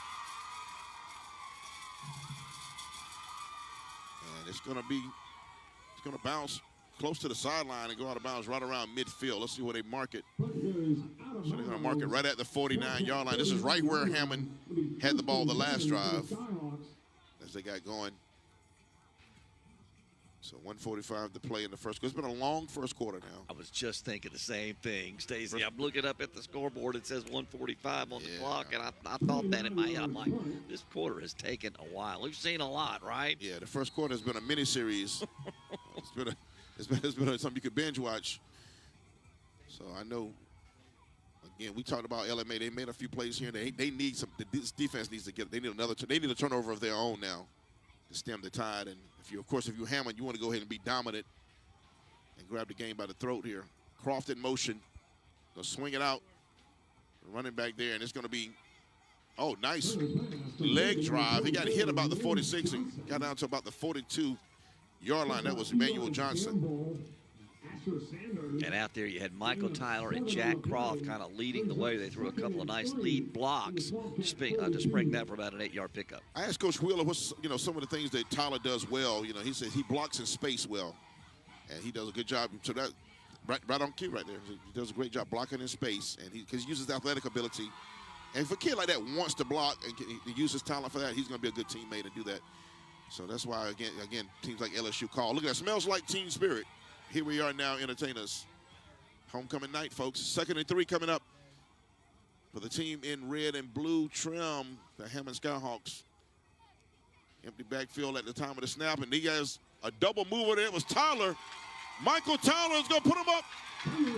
And it's going to bounce close to the sideline and go out of bounds right around midfield. Let's see where they mark it. So they're going to mark it right at the 49-yard line. This is right where Hammond had the ball the last drive as they got going. So 1:45 to play in the first quarter. It's been a long first quarter now. I was just thinking the same thing, Stacy. I'm looking up at the scoreboard. It says 1:45 on the clock, and I thought that in my head. I'm like, this quarter has taken a while. We've seen a lot, right? Yeah, the first quarter has been a mini-series. it's been something you could binge watch. So I know, again, we talked about LMA. They made a few plays here. They need some. This defense needs to get. They need a turnover of their own now to stem the tide. And if you're Hammond, you want to go ahead and be dominant and grab the game by the throat here. Croft in motion. They'll swing it out. Running back there, and it's going to be, nice leg drive. He got hit about the 46 and got down to about the 42-yard line. That was Emmanuel Johnson. And out there you had Michael Tyler and Jack Croft kind of leading the way. They threw a couple of nice lead blocks to spring that for about an 8-yard pickup. I asked Coach Wheeler what's some of the things that Tyler does well. He said he blocks in space well, and he does a good job. So that right on cue right there. He does a great job blocking in space, and because he uses athletic ability. And if a kid like that wants to block and he uses talent for that, he's going to be a good teammate and do that. So that's why again teams like LSU call. Look at that, smells like team spirit. Here we are now, entertainers. Homecoming night, folks. 2nd and 3 coming up for the team in red and blue trim, the Hammond Skyhawks. Empty backfield at the time of the snap, and he has a double mover there. It was Tyler. Michael Tyler is going to put him up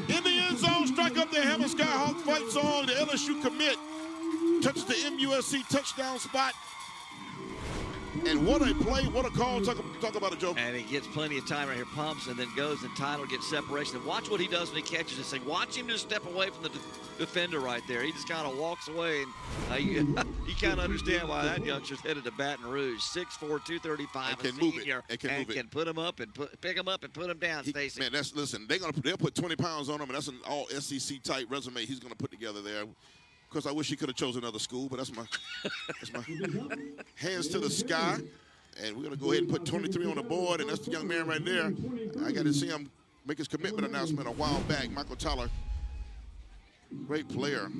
in the end zone, strike up the Hammond Skyhawks fight song. The LSU commit touches the MUSC touchdown spot. And what a play, what a call. Talk about it, Joe. And he gets plenty of time right here, pumps, and then goes, and Tyler gets separation. And watch what he does when he catches it. Watch him just step away from the defender right there. He just kind of walks away, and you kind of understand why that youngster's headed to Baton Rouge. 6'4", 235, and can move it. Can put him up and pick him up and put him down, Stacey. Man, listen, they'll put 20 pounds on him, and that's an all SEC type resume he's going to put together there. Of course, I wish he could have chosen another school, but that's my hands to the sky. And we're going to go ahead and put 23 on the board, and that's the young man right there. I got to see him make his commitment announcement a while back. Michael Tyler, great player,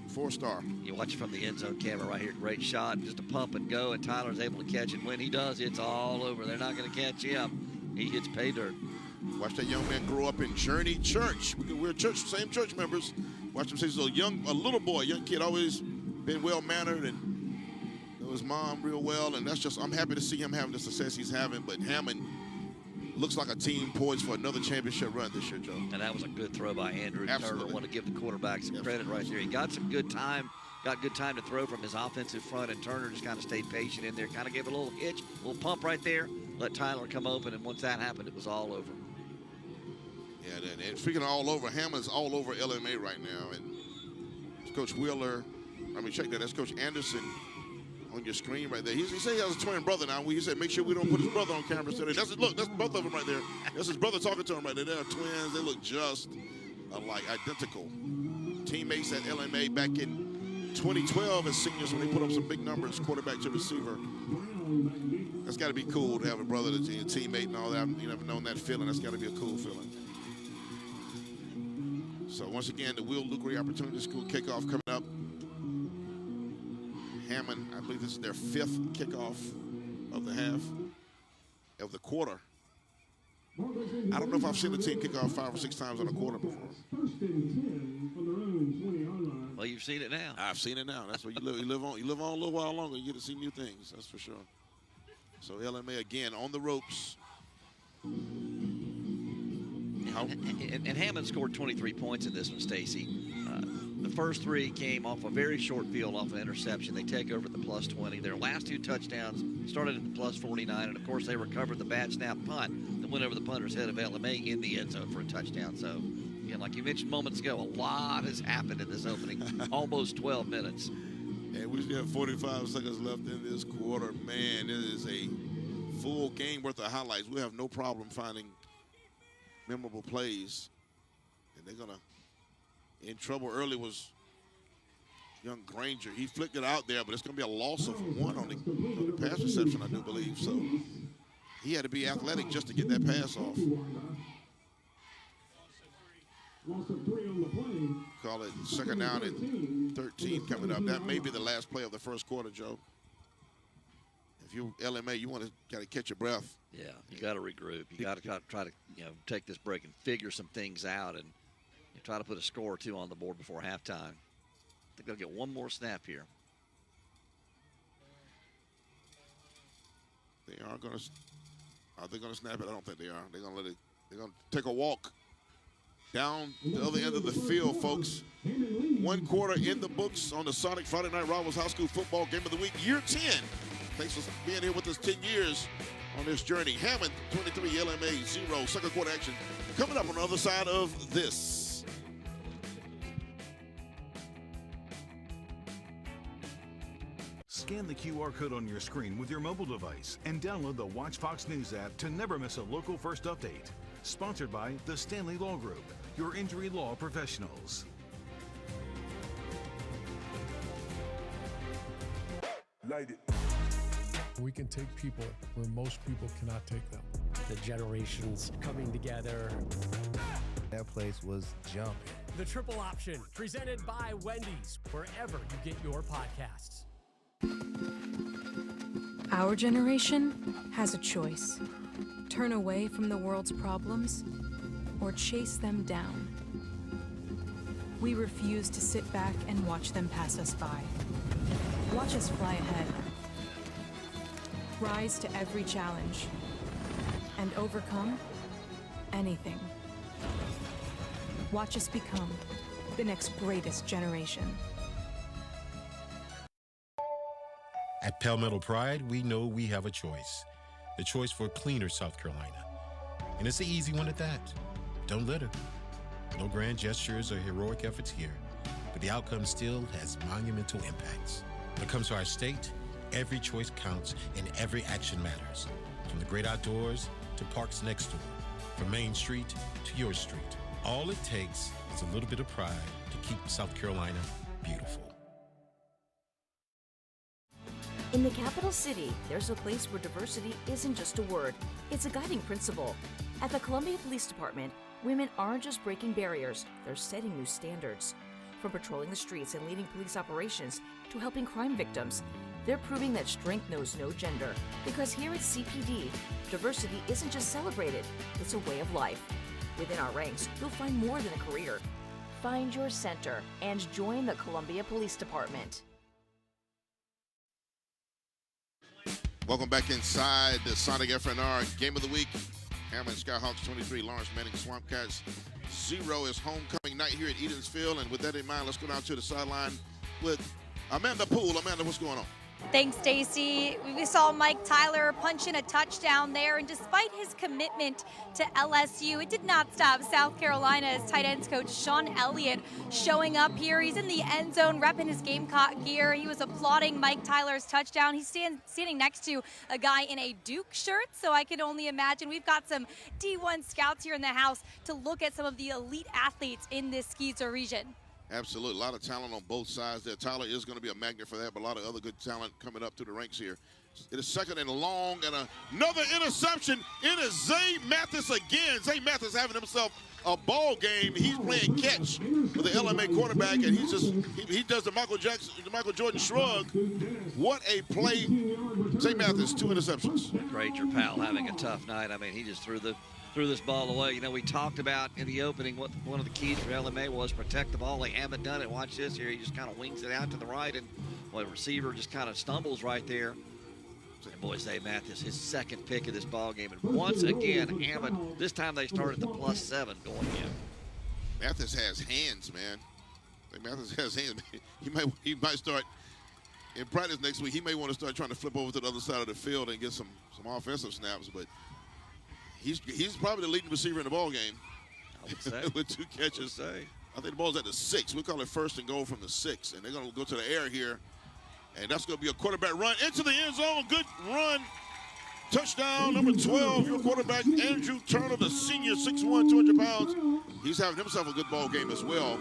4-star. You watch it from the end zone camera right here. Great shot, just a pump and go, and Tyler's able to catch it. When he does, it's all over. They're not going to catch him. He hits pay dirt. Watch that young man grow up in Journey Church. We're same church members. Watch him since he's a little boy, young kid, always been well-mannered and know his mom real well. And I'm happy to see him having the success he's having. But Hammond looks like a team poised for another championship run this year, Joe. And that was a good throw by Andrew Absolutely. Turner. I want to give the quarterback some credit right there. He got some good time. Got good time to throw from his offensive front, and Turner just kind of stayed patient in there, kind of gave a little hitch, a little pump right there, let Tyler come open, and once that happened, it was all over. Yeah, and speaking of all over, Hammond's all over LMA right now. And Coach Wheeler, check that. That's Coach Anderson on your screen right there. He said he has a twin brother now. He said make sure we don't put his brother on camera today. That's both of them right there. That's his brother talking to him right there. They're twins. They look just alike, identical. Teammates at LMA back in 2012 as seniors when they put up some big numbers, quarterback to receiver. That's got to be cool to have a brother that's your teammate and all that. You never known that feeling. That's got to be a cool feeling. So once again, the Will Lucre Opportunity School kickoff coming up. Hammond, I believe this is their 5th kickoff of the half, of the quarter. I don't know if I've seen a team kick off 5 or 6 times in a quarter before. Well, you've seen it now. I've seen it now. That's what you live on. You live on a little while longer, you get to see new things. That's for sure. So LMA again on the ropes. And Hammond scored 23 points in this one, Stacy. The first 3 came off a very short field off an interception. They take over at the +20. Their last 2 touchdowns started at the +49, and of course they recovered the bad snap punt that went over the punter's head of LMA in the end zone for a touchdown. So, again, like you mentioned moments ago, a lot has happened in this opening, almost 12 minutes. And we still have 45 seconds left in this quarter. Man, it is a full game worth of highlights. We have no problem finding memorable plays. And they're going to, in trouble early was young Granger. He flicked it out there, but it's going to be a loss of 1 on the pass reception, I do believe. So he had to be athletic just to get that pass off. Call it 2nd down and 13 coming up. That may be the last play of the first quarter, Joe. if you're LMA, you want to kind of catch your breath. Yeah, you got to regroup. You got to try to take this break and figure some things out and try to put a score or two on the board before halftime. I think they'll get one more snap here. They are going to. Are they going to snap it? I don't think they are. They're going to let it. They're going to take a walk down the other end of the field, folks. 1 quarter in the books on the Sonic Friday Night Rivals High School Football Game of the Week, year 10. Thanks for being here with us 10 years on this journey. Hammond 23, LMA 0. Second quarter action coming up on the other side of this. Scan the QR code on your screen with your mobile device and download the Watch Fox News app to never miss a local first update. Sponsored by the Stanley Law Group, your injury law professionals. Light it. We can take people where most people cannot take them. The generations coming together. That place was jumping. The Triple Option, presented by Wendy's, wherever you get your podcasts. Our generation has a choice. Turn away from the world's problems or chase them down. We refuse to sit back and watch them pass us by. Watch us fly ahead. Rise to every challenge and overcome anything. Watch us become the next greatest generation. At Palmetto Pride, we know we have a choice. The choice for a cleaner South Carolina. And it's an easy one at that. Don't litter. No grand gestures or heroic efforts here, but the outcome still has monumental impacts. When it comes to our state, every choice counts and every action matters. From the great outdoors to parks next door, from Main Street to your street. All it takes is a little bit of pride to keep South Carolina beautiful. In the capital city, there's a place where diversity isn't just a word, it's a guiding principle. At the Columbia Police Department, women aren't just breaking barriers, they're setting new standards. From patrolling the streets and leading police operations to helping crime victims, they're proving that strength knows no gender. Because here at CPD, diversity isn't just celebrated, it's a way of life. Within our ranks, you'll find more than a career. Find your center and join the Columbia Police Department. Welcome back inside the Sonic FNR Game of the Week. Hammond Skyhawks 23, Laurence Manning Swamp Cats 0 is homecoming night here at Edensfield. And with that in mind, let's go down to the sideline with Amanda Poole. Amanda, what's going on? Thanks, Stacy. We saw Mike Tyler punch in a touchdown there, and despite his commitment to LSU, it did not stop South Carolina's tight ends coach Sean Elliott showing up here. He's in the end zone, repping his Gamecock gear. He was applauding Mike Tyler's touchdown. He's standing next to a guy in a Duke shirt, so I can only imagine. We've got some D1 scouts here in the house to look at some of the elite athletes in this Skeezer region. Absolutely. A lot of talent on both sides there. Tyler is going to be a magnet for that, but a lot of other good talent coming up through the ranks here. It is second and long, and another interception. It is Zay Mathis again. Zay Mathis having himself a ball game. He's playing catch with the LMA quarterback, and he does the Michael Jordan shrug. What a play. Zay Mathis, 2 interceptions. Ranger Powell having a tough night. I mean, he just threw this ball away. You know, we talked about in the opening what one of the keys for LMA was protect the ball. They haven't done it. Watch this here. He just kind of wings it out to the right, and the receiver just kind of stumbles right there. And boy, Zay Mathis, his second pick of this ball game. And once again, Hammond, this time they started the +7 going in. Mathis has hands, man. Mathis has hands. He might start in practice next week. He may want to start trying to flip over to the other side of the field and get some offensive snaps, but he's probably the leading receiver in the ball game. I would say. With 2 catches. I think the ball's at the 6. We call it first and goal from the 6, and they're going to go to the air here. And that's going to be a quarterback run into the end zone. Good run. Touchdown, number 12, your quarterback, Andrew Turner, the senior, 6'1", 200 pounds. He's having himself a good ball game as well.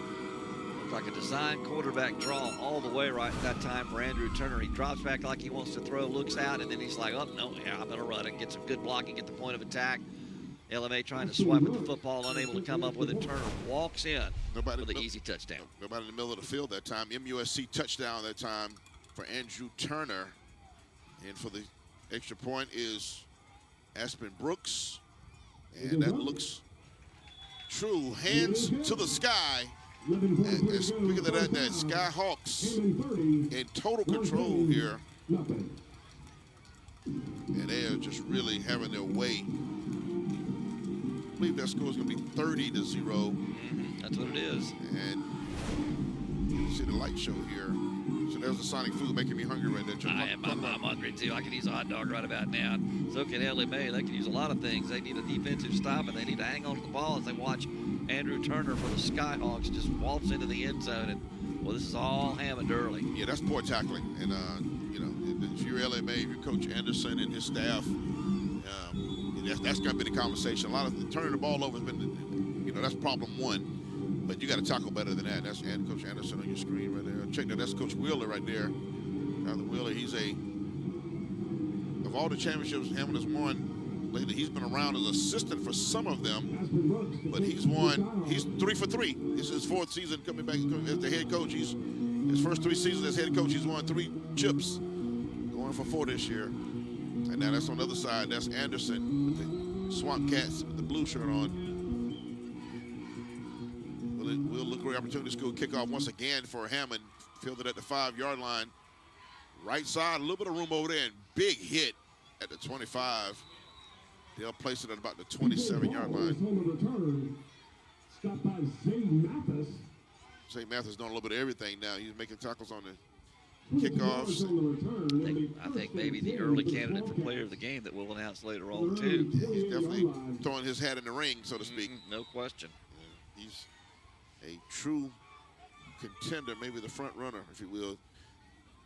Looks like a design quarterback draw all the way right at that time for Andrew Turner. He drops back like he wants to throw, looks out, and then he's like, oh, no, yeah, I'm going to run it. Get some good blocking, get the point of attack. LMA trying to swipe at the football, unable to come up with it. Turner walks in with an easy touchdown. Nobody in the middle of the field that time. MUSC touchdown that time for Andrew Turner. And for the Extra point is Aspen Brooks. And that looks true. Hands to the sky. And speaking of that, Skyhawks in total control here. And they are just really having their way. I believe that score is going to be 30-0. That's what it is. And you see the light show here. So there's the Sonic food making me hungry right there. I'm hungry too. I could use a hot dog right about now. So can LMA. They can use a lot of things. They need a defensive stop, and they need to hang on to the ball as they watch Andrew Turner for the Skyhawks just waltz into the end zone. And, well, this is all Hammond early. Yeah, that's poor tackling. And, you know, if you're LMA, if you're Coach Anderson and his staff, that's going to be the conversation. A lot of turning the ball over has been, you know, that's problem one. But you got to tackle better than that. That's Coach Anderson on your screen right there. Check that. That's Coach Wheeler right there. Tyler Wheeler, of all the championships Hammond has won lately, he's been around as assistant for some of them. But he's 3 for 3. This is his 4th season coming back as the head coach. His first 3 seasons as head coach, he's won 3 chips. Going for 4 this year. And now that's on the other side. That's Anderson with the Swamp Cats with the blue shirt on. We'll look for opportunity school kickoff once again for Hammond. Fielded at the 5-yard line. Right side, a little bit of room over there, and big hit at the 25. They'll place it at about the 27-yard line. St. Mathis doing a little bit of everything now. He's making tackles on the kickoffs. I think maybe the early candidate for player of the game that we'll announce later on, too. Yeah, he's definitely throwing his hat in the ring, so to speak. No question. Yeah, he's a true contender, maybe the front runner, if you will.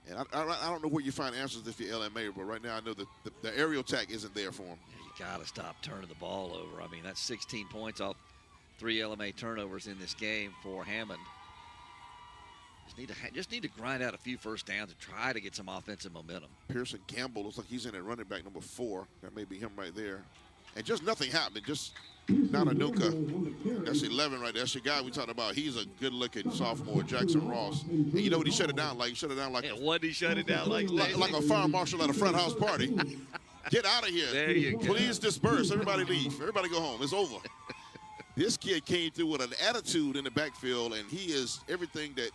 And I don't know where you find answers if you're LMA, but right now I know that the aerial attack isn't there for him. Yeah, you got to stop turning the ball over. I mean, that's 16 points off 3 LMA turnovers in this game for Hammond. Just need to grind out a few first downs and try to get some offensive momentum. Pearson Campbell looks like he's in at running back number 4. That may be him right there. And just nothing happened. Just Nananuka. That's 11 right there. That's your guy we talked about. He's a good-looking sophomore, Jackson Ross. And you know what he shut it down like? He shut it down like what did he shut it down like? Like a fire marshal at a front house party. Get out of here. There you go. Please disperse. Everybody leave. Everybody go home. It's over. This kid came through with an attitude in the backfield, and he is everything that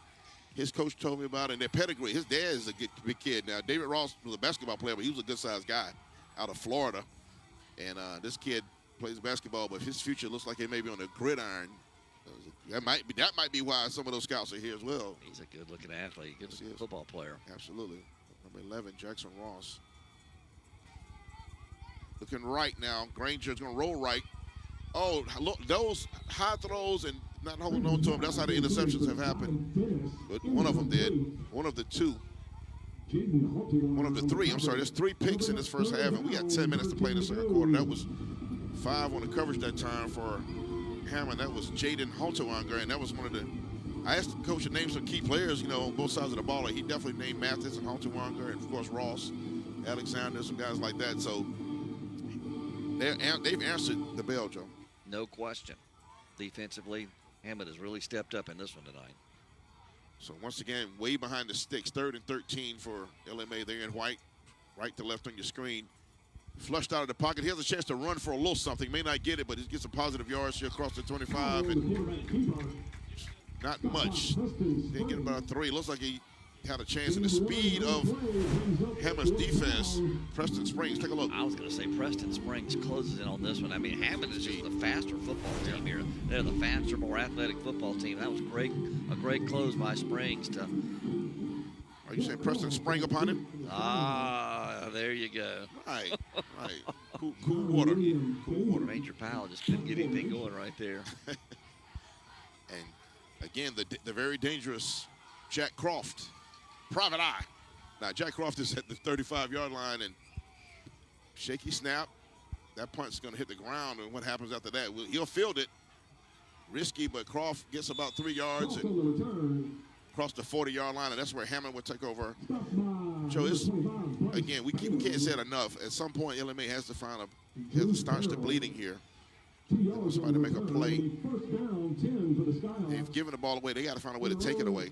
his coach told me about, and their pedigree. His dad is a big kid. Now, David Ross was a basketball player, but he was a good-sized guy out of Florida. And this kid plays basketball, but his future looks like it may be on the gridiron. That might be why some of those scouts are here as well. He's a good-looking athlete, good football player. Absolutely. Number 11, Jackson Ross. Looking right now. Granger's going to roll right. Oh, look, those high throws and not holding on to them, that's how the interceptions have happened. But one of them did. One of the 2. One of the 3. I'm sorry, there's 3 picks in this first half, and we got 10 minutes to play in the second quarter. That was 5 on the coverage that time for Hammond. That was Jaden Haltowanger, and that was one of the – I asked the coach to name some key players, you know, on both sides of the ball. He definitely named Mathis and Haltowanger, and, of course, Ross, Alexander, some guys like that. So they've answered the bell, Joe. No question. Defensively, Hammond has really stepped up in this one tonight. So once again, way behind the sticks, 3rd and 13 for LMA there in white, right to left on your screen. Flushed out of the pocket. He has a chance to run for a little something. May not get it, but he gets some positive yards here across the 25. And not much. Didn't get about 3. Looks like he had a chance in the speed of Hammond's defense. Preston Springs, take a look. I was going to say Preston Springs closes in on this one. I mean, Hammond is just the faster football team here. They're the faster, more athletic football team. That was great, a great close by Springs to. Are you saying Preston sprang upon him? Ah, there you go. Right. Cool water. Cool water. Major Powell just couldn't get anything going right there. And again, the very dangerous Jack Croft. Private eye. Now, Jack Croft is at the 35-yard line, and shaky snap. That punt's going to hit the ground, and what happens after that? He'll field it. Risky, but Croft gets about 3 yards and across the 40-yard line, and that's where Hammond would take over. So, again, we can't say it enough. At some point, LMA has to staunch the bleeding here. Somebody to make a play. They've given the ball away. They got to find a way to take it away.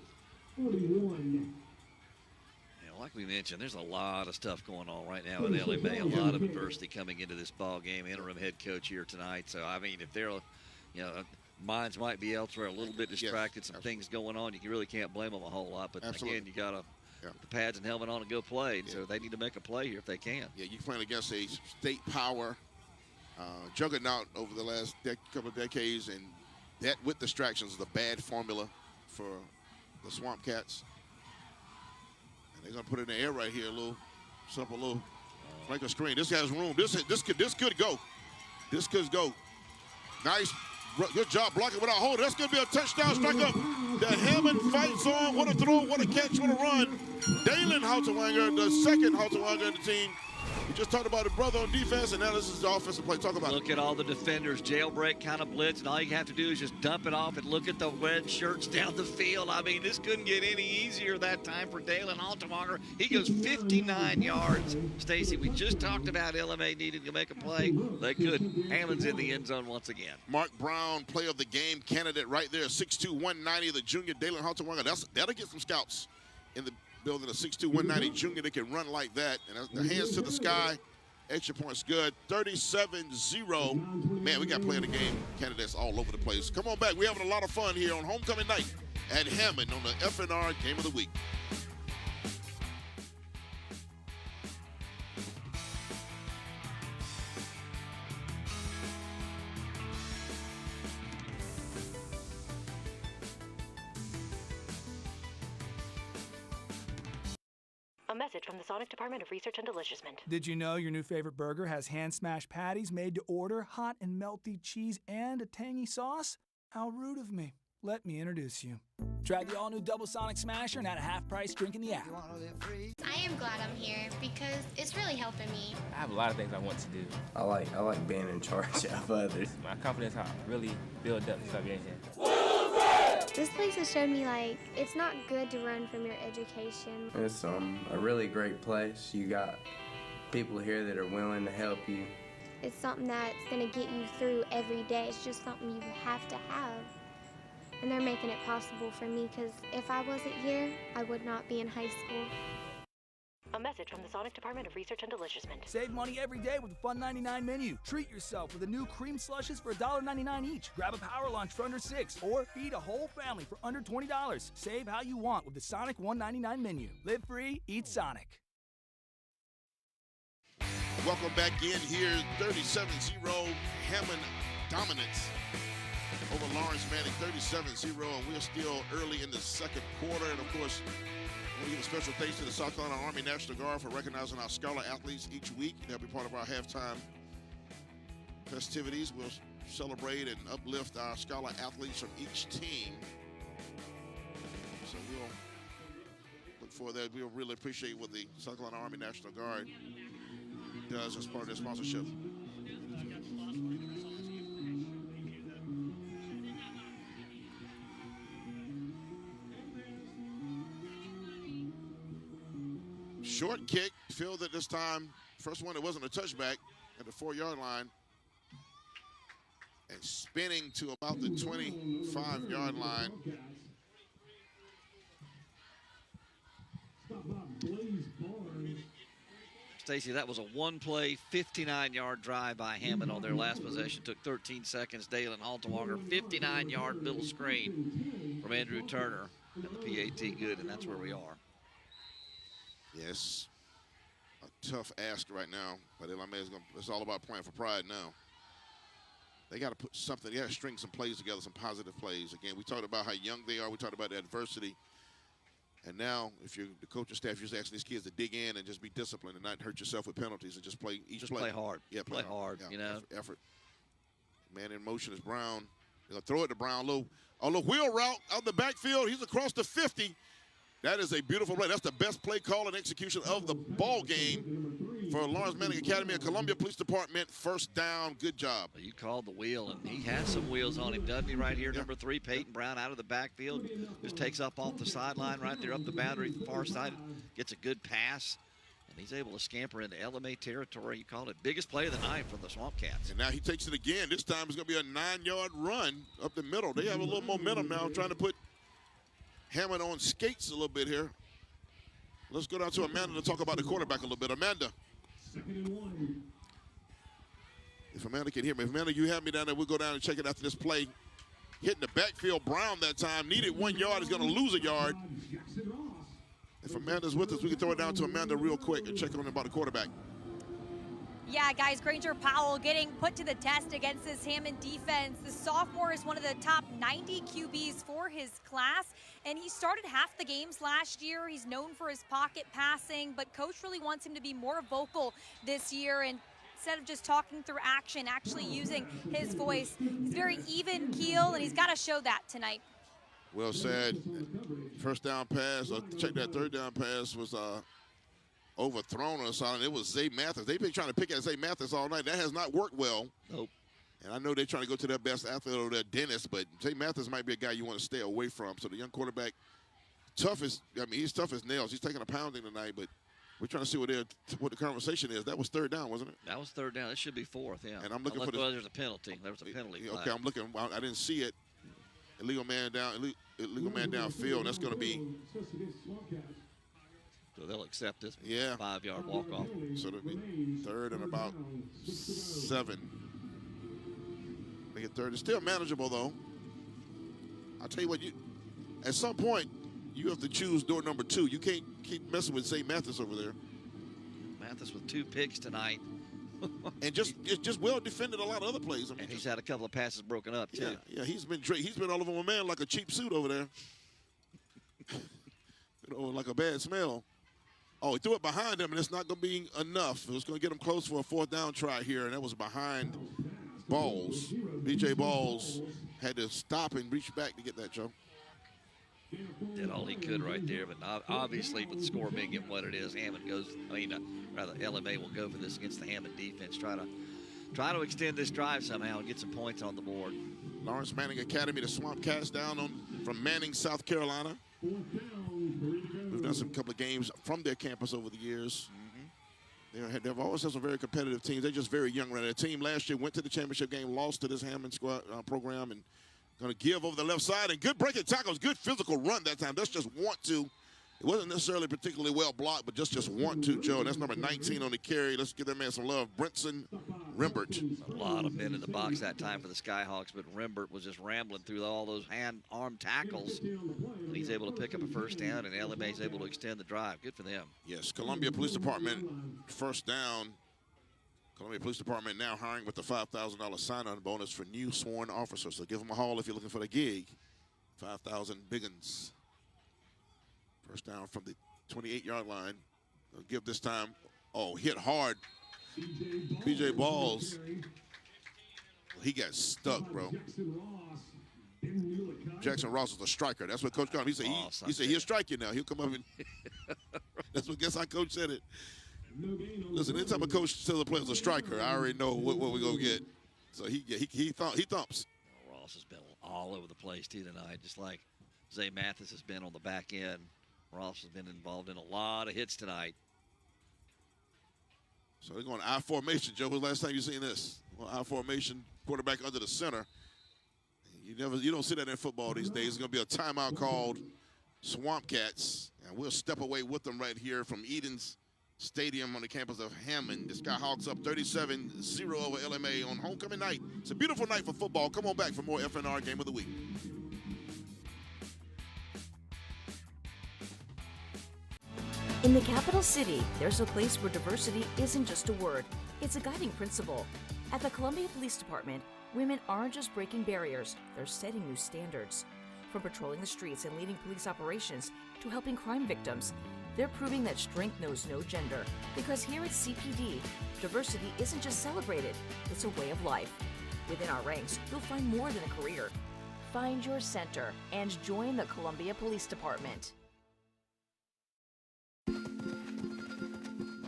A Like we mentioned, there's a lot of stuff going on right now with LMA. A lot of adversity coming into this ball game. Interim head coach here tonight. So, I mean, if they're, minds might be elsewhere, a little bit distracted, some things going on, you really can't blame them a whole lot. But, again, you got to put the pads and helmet on and go play. And so they need to make a play here if they can. Yeah, you're playing against a state power juggernaut over the last couple of decades, and that with distractions is a bad formula for the Swamp Cats. And they're gonna put it in the air right here, simple flanker screen. This has room. This could go. This could go. Nice, good job blocking without holding. That's gonna be a touchdown strike up. The Hammond fights on. What a throw, what a catch, what a run. Dalen Halterwanger, the second Halterwanger in the team. We just talked about a brother on defense, and now this is the offensive play. Talk about Look at all the defenders, jailbreak kind of blitz, and all you have to do is just dump it off and look at the red shirts down the field. I mean, this couldn't get any easier that time for Dalen Halterwanger. He goes 59 yards. Stacy, we just talked about LMA needing to make a play. They couldn't. Hammond's in the end zone once again. Mark Brown, play of the game candidate right there, 6'2", 190, the junior Dalen Halterwanger. That'll get some scouts in the building, a 6'2", 190 junior that can run like that. And the hands to the sky, extra points good. 37-0. Man, we got play of the game candidates all over the place. Come on back. We're having a lot of fun here on homecoming night at Hammond on the FNR Game of the Week. A message from the Sonic Department of Research and Deliciousment. Did you know your new favorite burger has hand-smashed patties made to order, hot and melty cheese, and a tangy sauce? How rude of me. Let me introduce you. Try the all-new Double Sonic Smasher and at a half-price drink in the app. I am glad I'm here because it's really helping me. I have a lot of things I want to do. I like being in charge of others. My confidence how really build up since I've been here. This place has showed me, it's not good to run from your education. It's a really great place. You got people here that are willing to help you. It's something that's going to get you through every day. It's just something you have to have. And they're making it possible for me because if I wasn't here, I would not be in high school. A message from the Sonic Department of Research and Deliciousment. Save money every day with the Fun 99 menu. Treat yourself with the new cream slushes for $1.99 each. Grab a power lunch for under $6, or feed a whole family for under $20. Save how you want with the Sonic $1.99 menu. Live free, eat Sonic. Welcome back in here. 37-0 Hammond dominance over Laurence Manning. 37-0, and we're still early in the second quarter. And of course, I want to give a special thanks to the South Carolina Army National Guard for recognizing our scholar athletes each week. They'll be part of our halftime festivities. We'll celebrate and uplift our scholar athletes from each team. So we'll look for that. We'll really appreciate what the South Carolina Army National Guard does as part of their sponsorship. Short kick, fielded this time. First one, it wasn't a touchback at the 4-yard line. And spinning to about the 25-yard line. Stacy, that was a one-play, 59-yard drive by Hammond on their last possession. Took 13 seconds. Dalen Halterwanger, 59-yard middle screen from Andrew Turner. And the PAT good, and that's where we are. Yes, a tough ask right now, but it's all about playing for pride now. They got to put something, they got to string some plays together, some positive plays. Again, we talked about how young they are. We talked about the adversity. And now, if you're the coaching staff, you're just asking these kids to dig in and just be disciplined and not hurt yourself with penalties and just play each play. Play hard. Yeah, play hard, yeah, you know. Effort. Man in motion is Brown. They're going to throw it to Brown. A little wheel route out the backfield. He's across the 50. That is a beautiful play. That's the best play call and execution of the ball game for Laurence Manning Academy and Columbia Police Department. First down. Good job. You called the wheel, and he has some wheels on him, doesn't he, right here? Number 3, Peyton Brown out of the backfield. Just takes up off the sideline right there up the boundary, far side. Gets a good pass, and he's able to scamper into LMA territory. You called it biggest play of the night from the Swamp Cats. And now he takes it again. This time it's going to be a 9-yard run up the middle. They have a little momentum now, trying to put Hammond on skates a little bit here. Let's go down to Amanda to talk about the quarterback a little bit. Amanda. If Amanda can hear me. If Amanda, you have me down there, we'll go down and check it after this play. Hitting the backfield, Brown that time. Needed 1 yard. He's going to lose a yard. If Amanda's with us, we can throw it down to Amanda real quick and check on about the quarterback. Yeah, guys, Granger Powell getting put to the test against this Hammond defense. The sophomore is one of the top 90 QBs for his class, and he started half the games last year. He's known for his pocket passing, but coach really wants him to be more vocal this year, and instead of just talking through action, actually using his voice. He's very even keel, and he's got to show that tonight. Well said. First down pass, or check that third down pass was overthrown or something. It was Zay Mathis. They've been trying to pick at Zay Mathis all night. That has not worked well. Nope. And I know they're trying to go to their best athlete or their dentist, but Zay Mathis might be a guy you want to stay away from. So the young quarterback, he's tough as nails. He's taking a pounding tonight, but we're trying to see what the conversation is. That was third down, wasn't it? That was third down. It should be fourth, yeah. And I'm looking for there's a penalty. There was a penalty. Okay, I'm looking. I didn't see it. Illegal man downfield. That's going to be. So they'll accept this 5-yard walk-off. So it'll be third and about 7. Make it third. It's still manageable, though. I'll tell you what, at some point, you have to choose door number 2. You can't keep messing with Zay Mathis over there. Mathis with 2 picks tonight. And just well defended a lot of other plays. I mean, and he's had a couple of passes broken up, too. Yeah, he's been all over my man like a cheap suit over there. Like a bad smell. Oh, he threw it behind him, and it's not going to be enough. It was going to get him close for a 4th down try here, and that was behind Balls. B.J. Balls had to stop and reach back to get that, Joe. Did all he could right there, but obviously with the score being at what it is, Hammond goes, LMA will go for this against the Hammond defense, try to extend this drive somehow and get some points on the board. Laurence Manning Academy, the Swamp Cats down from Manning, South Carolina. We've done some couple of games from their campus over the years. They've always had some very competitive teams. They're just very young right now. Their team last year went to the championship game, lost to this Hammond squad program, and going to give over the left side. And good breaking tackles, good physical run that time. That's just want to. It wasn't necessarily particularly well blocked, but just want to, Joe. That's number 19 on the carry. Let's give that man some love. Brinson Rembert. A lot of men in the box that time for the Skyhawks, but Rembert was just rambling through all those arm tackles. And he's able to pick up a first down, and LMA's able to extend the drive. Good for them. Yes, Columbia Police Department, first down. Columbia Police Department now hiring with the $5,000 sign-on bonus for new sworn officers. So give them a haul if you're looking for the gig. 5,000 biggins. First down from the 28-yard line. They'll give this time. Oh, hit hard. B.J. Balls. He got stuck, bro. Jackson Ross was a striker. That's what Coach called him. He said he'll strike you now. He'll come up and that's what guess how Coach said it. Listen, anytime a coach says a player's a striker, I already know what we're gonna get. So he thumps. Ross has been all over the place too tonight, just like Zay Mathis has been on the back end. Ross has been involved in a lot of hits tonight. So they're going I formation, Joe. When was the last time you seen this? Well, I formation, quarterback under the center. You don't see that in football these days. It's going to be a timeout called Swamp Cats, and we'll step away with them right here from Eden's Stadium on the campus of Hammond. The Skyhawks up 37-0 over LMA on homecoming night. It's a beautiful night for football. Come on back for more FNR Game of the Week. In the capital city, there's a place where diversity isn't just a word, it's a guiding principle. At the Columbia Police Department, women aren't just breaking barriers, they're setting new standards. From patrolling the streets and leading police operations to helping crime victims, they're proving that strength knows no gender. Because here at CPD, diversity isn't just celebrated, it's a way of life. Within our ranks, you'll find more than a career. Find your center and join the Columbia Police Department.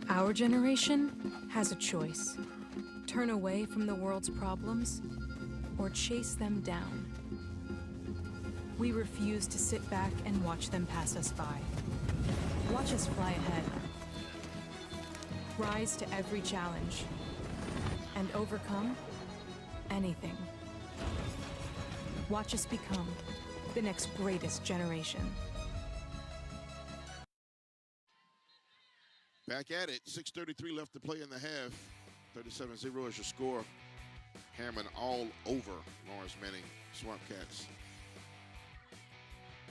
Our generation has a choice. Turn away from the world's problems or chase them down. We refuse to sit back and watch them pass us by. Watch us fly ahead. Rise to every challenge and overcome anything. Watch us become the next greatest generation. Back at it. 6:33 left to play in the half. 37-0 is your score. Hammond all over Laurence Manning Swamp Cats.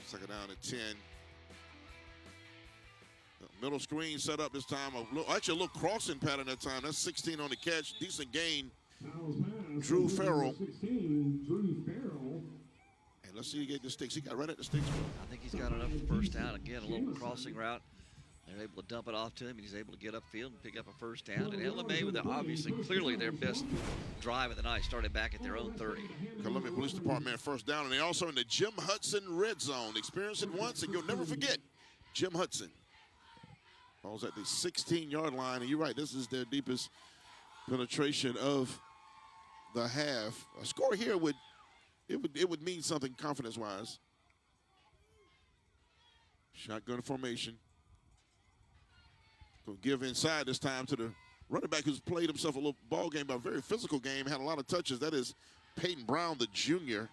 Second down at 10. Middle screen set up this time. Actually, a little crossing pattern that time. That's 16 on the catch. Decent gain. Drew Farrell. And let's see, he get the sticks. He got right at the sticks. I think he's got enough for first down. Again, a little crossing route. They're able to dump it off to him, and he's able to get upfield and pick up a first down. And LMA, with obviously clearly their best drive of the night, started back at their own 30. Columbia Police Department first down, and they also in the Jim Hudson red zone. Experience it once, and you'll never forget Jim Hudson. Ball's at the 16-yard line, and you're right, this is their deepest penetration of the half. A score here would mean something confidence-wise. Shotgun formation. Going to give inside this time to the running back who's played himself a little ball game, but a very physical game, had a lot of touches. That is Peyton Brown, the junior.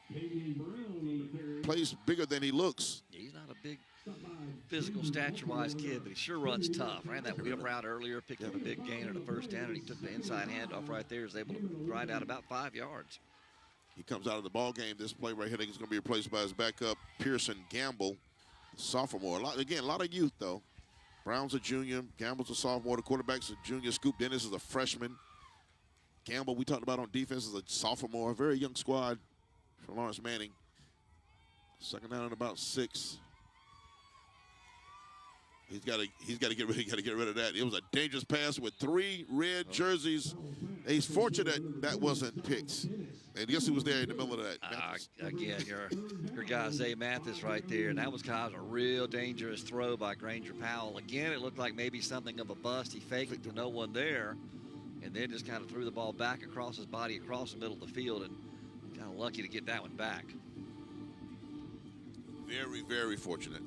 Plays bigger than he looks. He's not a big physical stature-wise kid, but he sure runs tough. Ran that wheel route earlier, picked up a big gain at a first down, and he took the inside handoff right there. Is able to grind out about 5 yards. He comes out of the ball game. This play right here, I think is going to be replaced by his backup, Pearson Gamble, sophomore. A lot of youth, though. Brown's a junior. Gamble's a sophomore. The quarterback's a junior. Scoop Dennis is a freshman. Gamble, we talked about on defense, is a sophomore. Very young squad for Laurence Manning. Second down at about 6. He's got to get rid of that. It was a dangerous pass with 3 red jerseys. He's fortunate that wasn't picked. And guess who was there in the middle of that? Again, your guy Zay Mathis right there, and that was kind of a real dangerous throw by Granger Powell. Again, it looked like maybe something of a bust. He faked it to no one there, and then just kind of threw the ball back across his body, across the middle of the field, and kind of lucky to get that one back. Very, very fortunate.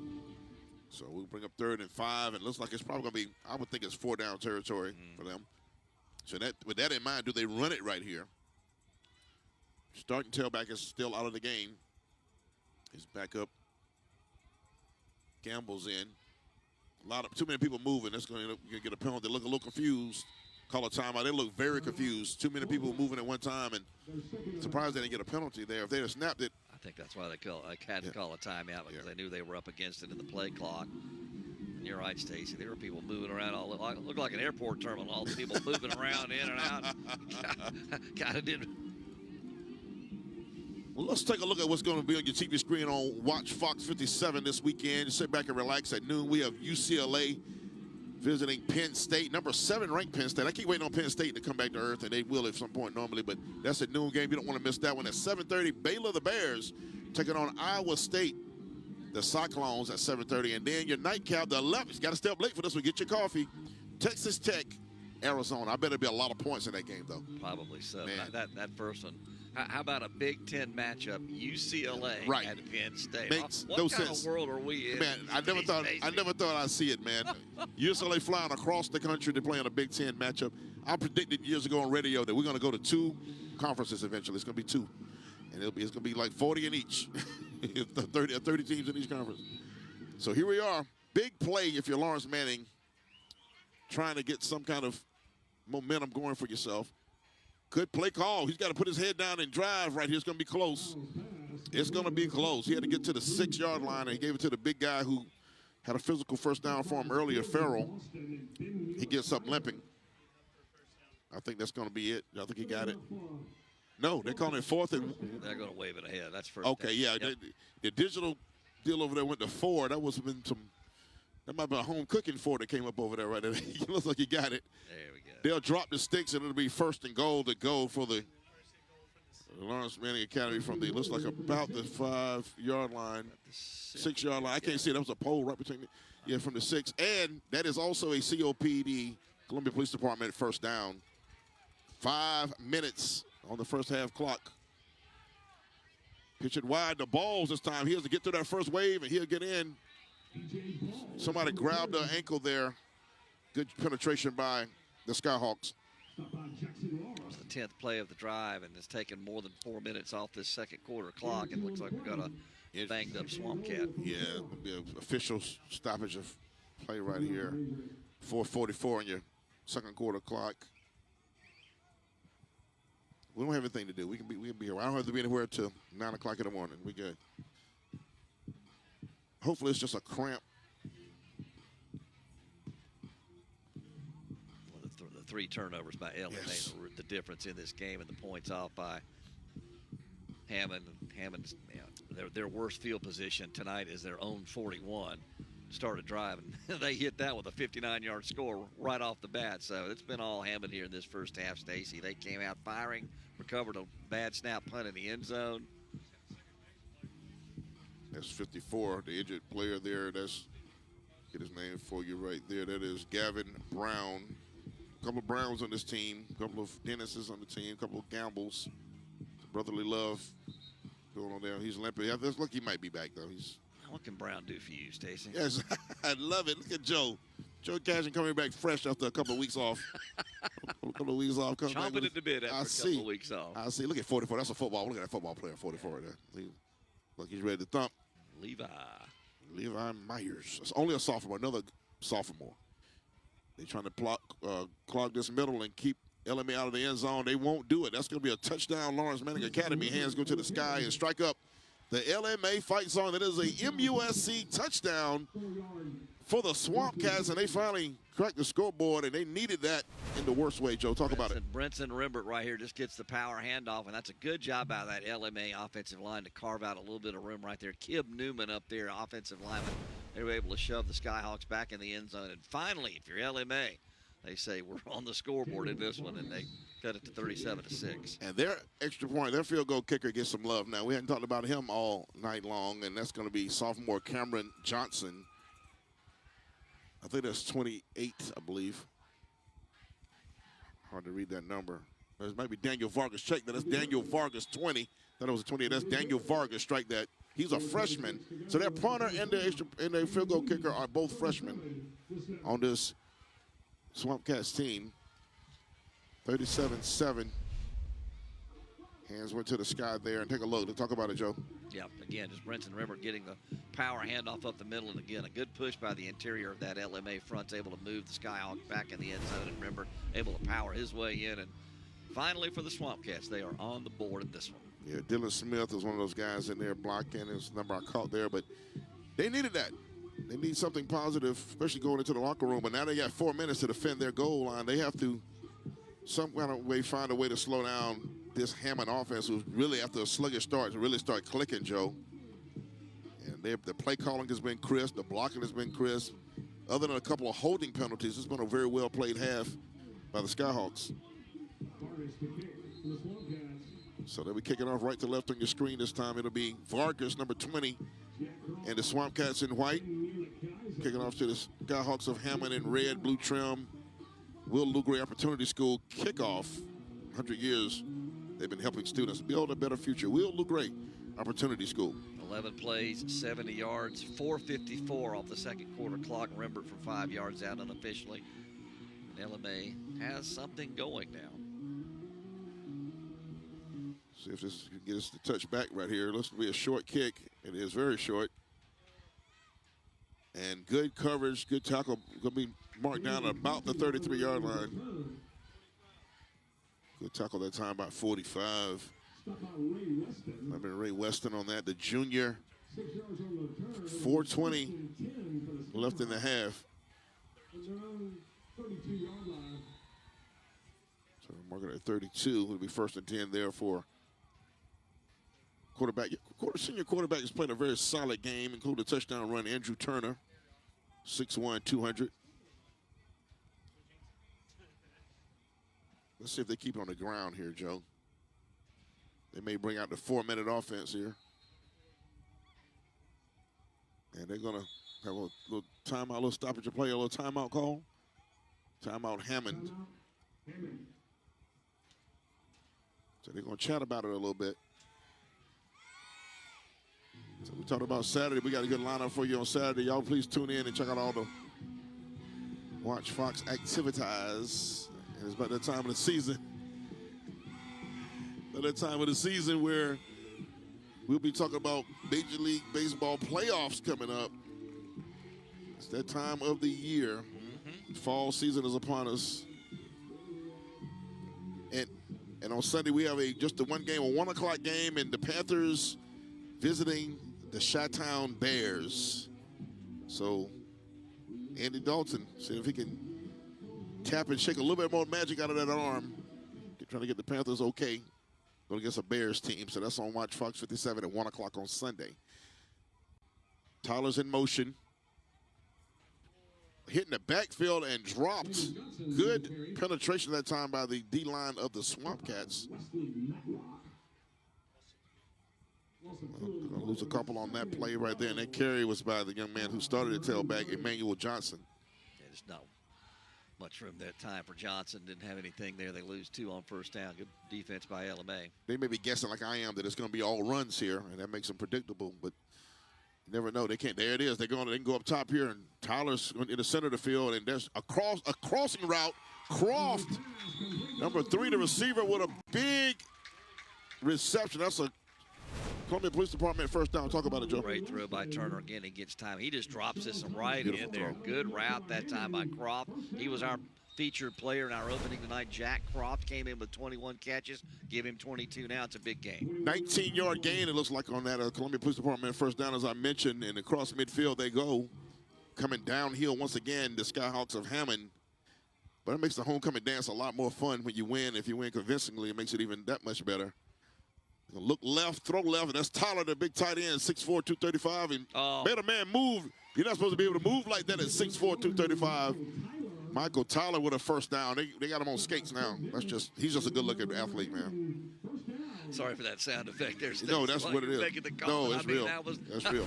So we'll bring up 3rd and 5, and it looks like it's probably going to be, I would think it's 4-down territory for them. So with that in mind, do they run it right here? Starting tailback is still out of the game. He's back up. Gamble's in. Too many people moving. That's going to get a penalty. They look a little confused. Call a timeout. They look very confused. Too many people moving at one time, and surprised they didn't get a penalty there. If they had snapped it. I think that's why they had to call a timeout, because they knew they were up against it in the play clock. And you're right, Stacy. There were people moving around. Looked like an airport terminal. All the people moving around in and out. Kind of did. Well, let's take a look at what's going to be on your TV screen on Watch Fox 57 this weekend. Sit back and relax. At noon, we have UCLA visiting Penn State. Number 7 ranked Penn State. I keep waiting on Penn State to come back to earth, and they will at some point normally, but that's a noon game. You don't want to miss that one. At 7:30, Baylor the Bears taking on Iowa State, the Cyclones, at 7:30. And then your nightcap, the 11th. You got to stay up late for this one. Get your coffee. Texas Tech, Arizona. I bet it'll be a lot of points in that game, though. Probably so. That first one. How about a Big Ten matchup, UCLA at Penn State? Makes what no kind sense. of world are we in? Man, I never thought I'd see it, man. UCLA flying across the country to play in a Big Ten matchup. I predicted years ago on radio that we're going to go to 2 conferences eventually. It's going to be 2, and it's going to be like 40 in each, 30 teams in each conference. So here we are. Big play if you're Laurence Manning, trying to get some kind of momentum going for yourself. Good play call. He's got to put his head down and drive right here. It's going to be close. It's going to be close. He had to get to the 6-yard line, and he gave it to the big guy who had a physical first down for him earlier, Farrell. He gets up limping. I think that's going to be it. I think he got it. No, they're calling it 4th and. They're going to wave it ahead. That's first. Okay, yeah. Yep. The digital deal over there went to 4. That must have been some. That might have been a home cooking 4 that came up over there right there. It looks like he got it. There we go. They'll drop the sticks, and it'll be 1st and goal to go for the Laurence Manning Academy from the, looks like about the 5-yard line, 6-yard line. I can't see it. That was a pole right between the, yeah, from the 6. And that is also a COPD, Columbia Police Department, first down. 5 minutes on the first half clock. Pitch it wide. The balls this time. He has to get through that first wave, and he'll get in. Somebody grabbed the ankle there. Good penetration by the Skyhawks. It was the 10th play of the drive, and it's taken more than 4 minutes off this second quarter clock. It looks like we've got a banged up Swamp Cat. Yeah, it'll be an official stoppage of play right here. 4:44 on your second quarter clock. We don't have anything to do. We can be here. I don't have to be anywhere till 9 o'clock in the morning. We good. Hopefully it's just a cramp. Well, the 3 turnovers by Ellen made the difference in this game, and the points off by Hammond. Hammond's their worst field position tonight is their own 41. Started driving. They hit that with a 59-yard score right off the bat. So it's been all Hammond here in this first half, Stacy. They came out firing, recovered a bad snap punt in the end zone. That's 54, the injured player there. That's, get his name for you right there. That is Gavin Brown. A couple of Browns on this team, a couple of Dennises on the team, a couple of Gambles. Brotherly love going on there. He's limping. Yeah, look, he might be back, though. What can Brown do for you, Stacy? Yes, I love it. Look at Joe. Joe Cashin coming back fresh after a couple of weeks off. Chomping at the bit after a couple of weeks off. I see. Look at 44. That's a football. Look at that football player, 44 right there. Look, he's ready to thump. Levi Myers. It's only a sophomore, another sophomore. They're trying to clog this middle and keep LMA out of the end zone. They won't do it. That's going to be a touchdown. Lawrence Manning Academy. Hands go to the sky and strike up the LMA fight song. That is a MUSC touchdown for the Swamp Cats, and they finally cracked the scoreboard, and they needed that in the worst way, Joe. Talk about it. Brenton Rembert right here just gets the power handoff, and that's a good job by that LMA offensive line to carve out a little bit of room right there. Kib Newman up there, offensive lineman. They were able to shove the Skyhawks back in the end zone, and finally, if you're LMA, they say we're on the scoreboard in this one, and they cut it to 37-6. And their extra point, their field goal kicker gets some love now. We hadn't talked about him all night long, and that's going to be sophomore Cameron Johnson. I think that's 28, I believe. Hard to read that number. It might be Daniel Vargas. Check that. That's Daniel Vargas, 20. Thought it was a 28. That's Daniel Vargas. Strike that. He's a freshman. So their punter and their field goal kicker are both freshmen on this Swamp Cats team. 37-7. Hands went to the sky there, and take a look. Let's talk about it, Joe. Yeah, again, just Brenton Rembert getting the power handoff up the middle, and again, a good push by the interior of that LMA front, able to move the Skyhawks back in the end zone, and Rembert able to power his way in, and finally for the Swamp Cats, they are on the board in this one. Yeah, Dylan Smith is one of those guys in there blocking. His number I caught there, but they needed that. They need something positive, especially going into the locker room, but now they got 4 minutes to defend their goal line. They have to some kind of way find a way to slow down this Hammond offense, who's really, after a sluggish start, to really start clicking, Joe. And the play calling has been crisp. The blocking has been crisp. Other than a couple of holding penalties, it's been a very well-played half by the Skyhawks. So they'll be kicking off right to left on your screen this time. It'll be Vargas, number 20, and the Swamp Cats in white. Kicking off to the Skyhawks of Hammond in red, blue trim. Will Lugray Opportunity School kickoff. 100 years they've been helping students build a better future. Will Lugray Opportunity School. 11 plays, 70 yards, 4:54 off the second quarter clock. Rembert from 5 yards out unofficially. And LMA has something going now. See if this can get us to touch back right here. Looks to be a short kick. It is very short. And good coverage, good tackle. Going to be marked down at about the 33-yard line. Good tackle that time, about 45. I've been Ray Weston on that. The junior, 4:20 left in the half. So marking at 32. It'll be 1st and 10 there for quarterback. Senior quarterback has played a very solid game, including a touchdown run. Andrew Turner, 6'1", 200. Let's see if they keep it on the ground here, Joe. They may bring out the 4-minute offense here. And they're going to have a little timeout, a little stoppage of play, a little timeout call. Timeout Hammond. So they're going to chat about it a little bit. So we talked about Saturday. We got a good lineup for you on Saturday. Y'all please tune in and check out all the Watch Fox activities. And it's about that time of the season. About that time of the season where we'll be talking about Major League Baseball playoffs coming up. It's that time of the year. Fall season is upon us. And on Sunday, we have just the one game, a 1 o'clock game, and the Panthers visiting the Chi-Town Bears. So Andy Dalton, see if he can tap and shake a little bit more magic out of that arm. Trying to get the Panthers okay. Going against a Bears team. So that's on Watch Fox 57 at 1 o'clock on Sunday. Tyler's in motion. Hitting the backfield and dropped. Good penetration that time by the D-line of the Swamp Cats. Gonna lose a couple on that play right there. And that carry was by the young man who started at tailback, Emmanuel Johnson. Yeah, there's no much room that time for Johnson. Didn't have anything there. They lose 2 on first down. Good defense by LMA. They may be guessing like I am that it's going to be all runs here, and that makes them predictable. But you never know. They can't. There it is. They can go up top here, and Tyler's in the center of the field, and there's a crossing route. Croft, number 3, the receiver, with a big reception. That's a Columbia Police Department first down. Talk about it, Joe. Great throw by Turner. Again, he gets time. He just drops this right in there. Good route that time by Croft. He was our featured player in our opening tonight. Jack Croft came in with 21 catches. Give him 22 now. It's a big game. 19-yard gain, it looks like, on that Columbia Police Department first down, as I mentioned. And across midfield they go. Coming downhill once again, the Skyhawks of Hammond. But it makes the homecoming dance a lot more fun when you win. If you win convincingly, it makes it even that much better. Look left, throw left, and that's Tyler, the big tight end, 6'4", 235. And made a man move. You're not supposed to be able to move like that at 6'4", 235. Michael Tyler with a first down. They got him on skates now. He's just a good-looking athlete, man. Sorry for that sound effect there. No, that's what it is. No, it's real. That's real.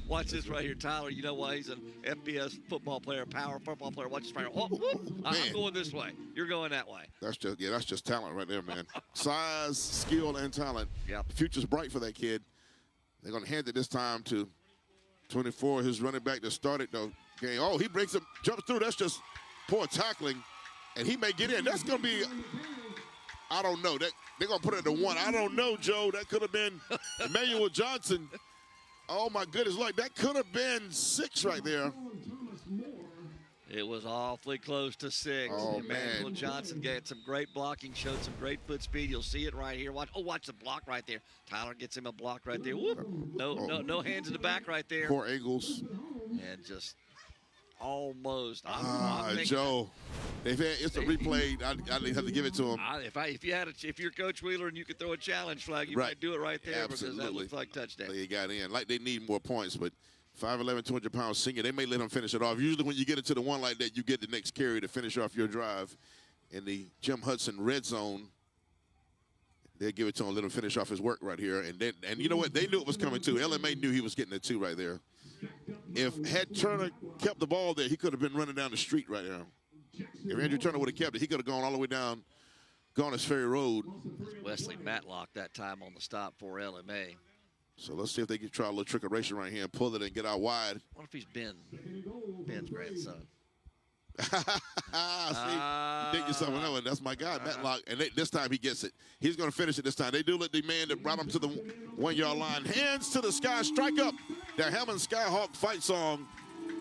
Watch this right here, Tyler. You know why he's an FBS football player, power football player. Watch this right here. I'm going this way. You're going that way. That's just talent right there, man. Size, skill, and talent. Yep. The future's bright for that kid. They're going to hand it this time to 24, his running back that started the game. Oh, he breaks him, jumps through. That's just poor tackling, and he may get in. That's going to be, I don't know. They're going to put it at 1. I don't know, Joe. That could have been Emmanuel Johnson. Oh, my goodness. Look, that could have been 6 right there. It was awfully close to 6. Oh, Emmanuel man. Johnson got some great blocking, showed some great foot speed. You'll see it right here. Watch the block right there. Tyler gets him a block right there. Whoop. No hands in the back right there. Poor Eagles. And just almost. Joe, it's a replay. I have to give it to him. If you're Coach Wheeler and you could throw a challenge flag, you might do it right there. Absolutely. Because that looks like touchdown. They got in. Like they need more points, but 5'11", 200-pound senior, they may let him finish it off. Usually when you get into the one like that, you get the next carry to finish off your drive. In the Jim Hudson red zone, they'll give it to him, let him finish off his work right here. And you know what? They knew it was coming too. LMA knew he was getting the 2 right there. Had Turner kept the ball there, he could have been running down the street right now. If Andrew Turner would have kept it, he could have gone all the way down Garners Ferry Road. Wesley Matlock that time on the stop for LMA. So let's see if they can try a little trickeration right here and pull it and get out wide. What if he's Ben's grandson? See, think yourself another. That's my guy, Matlock. And this time he gets it. He's going to finish it this time. They do let the man that brought him to the 1-yard line. Hands to the sky, strike up. The Hammond Skyhawk fight song.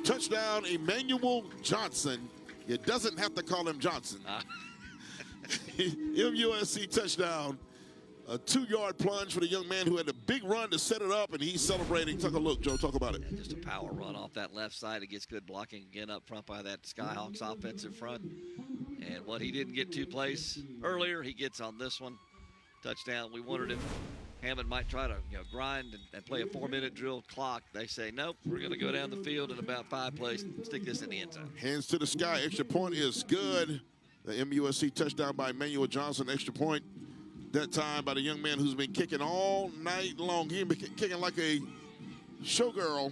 Touchdown, Emmanuel Johnson. It doesn't have to call him Johnson. MUSC touchdown. A 2-yard plunge for the young man who had a big run to set it up, and he's celebrating. Take a look, Joe. Talk about it. Yeah, just a power run off that left side. It gets good blocking again up front by that Skyhawks offensive front. And what he didn't get to place earlier, he gets on this one. Touchdown. We wondered if Hammond might try to grind and play a 4-minute drill clock. They say, nope, we're going to go down the field in about 5 plays and stick this in the end zone. Hands to the sky. Extra point is good. The MUSC touchdown by Emmanuel Johnson. Extra point that time by the young man who's been kicking all night long. He's been kicking like a showgirl.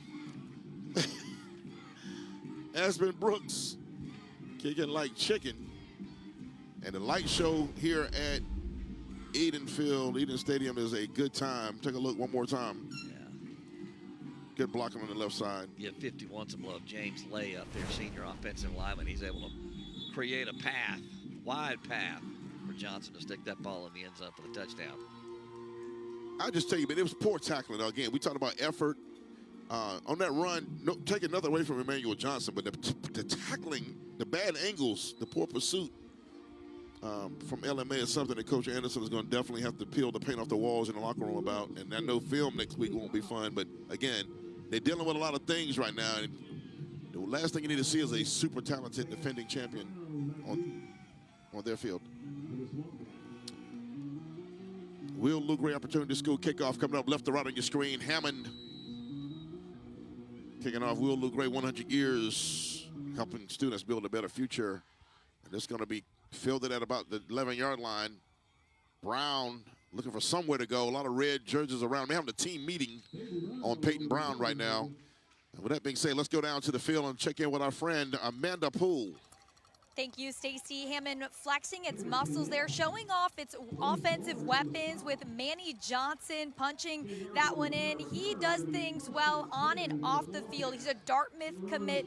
Aspen Brooks kicking like chicken. And the light show here at Eden Stadium is a good time. Take a look one more time. Yeah. Good blocking on the left side. Give 51 some love. James Lay up there, senior offensive lineman. He's able to create a path, wide path, for Johnson to stick that ball in the end zone for the touchdown. I'll just tell you, man, it was poor tackling. Again, we talked about effort On that run, taking nothing away from Emmanuel Johnson, but the tackling, the bad angles, the poor pursuit from LMA is something that Coach Anderson is going to definitely have to peel the paint off the walls in the locker room about. And I know film next week won't be fun, but again, they're dealing with a lot of things right now. And the last thing you need to see is a super talented defending champion on their field. Will Lou Gray Opportunity School kickoff coming up left to right on your screen. Hammond kicking off. Will Lou Gray 100 years, helping students build a better future. And it's going to be fielded at about the 11-yard line. Brown looking for somewhere to go. A lot of red jerseys around. We're having a team meeting on Peyton Brown right now. And with that being said, let's go down to the field and check in with our friend Amanda Poole. Thank you, Stacy. Hammond flexing its muscles there, showing off its offensive weapons with Manny Johnson punching that one in. He does things well on and off the field. He's a Dartmouth commit.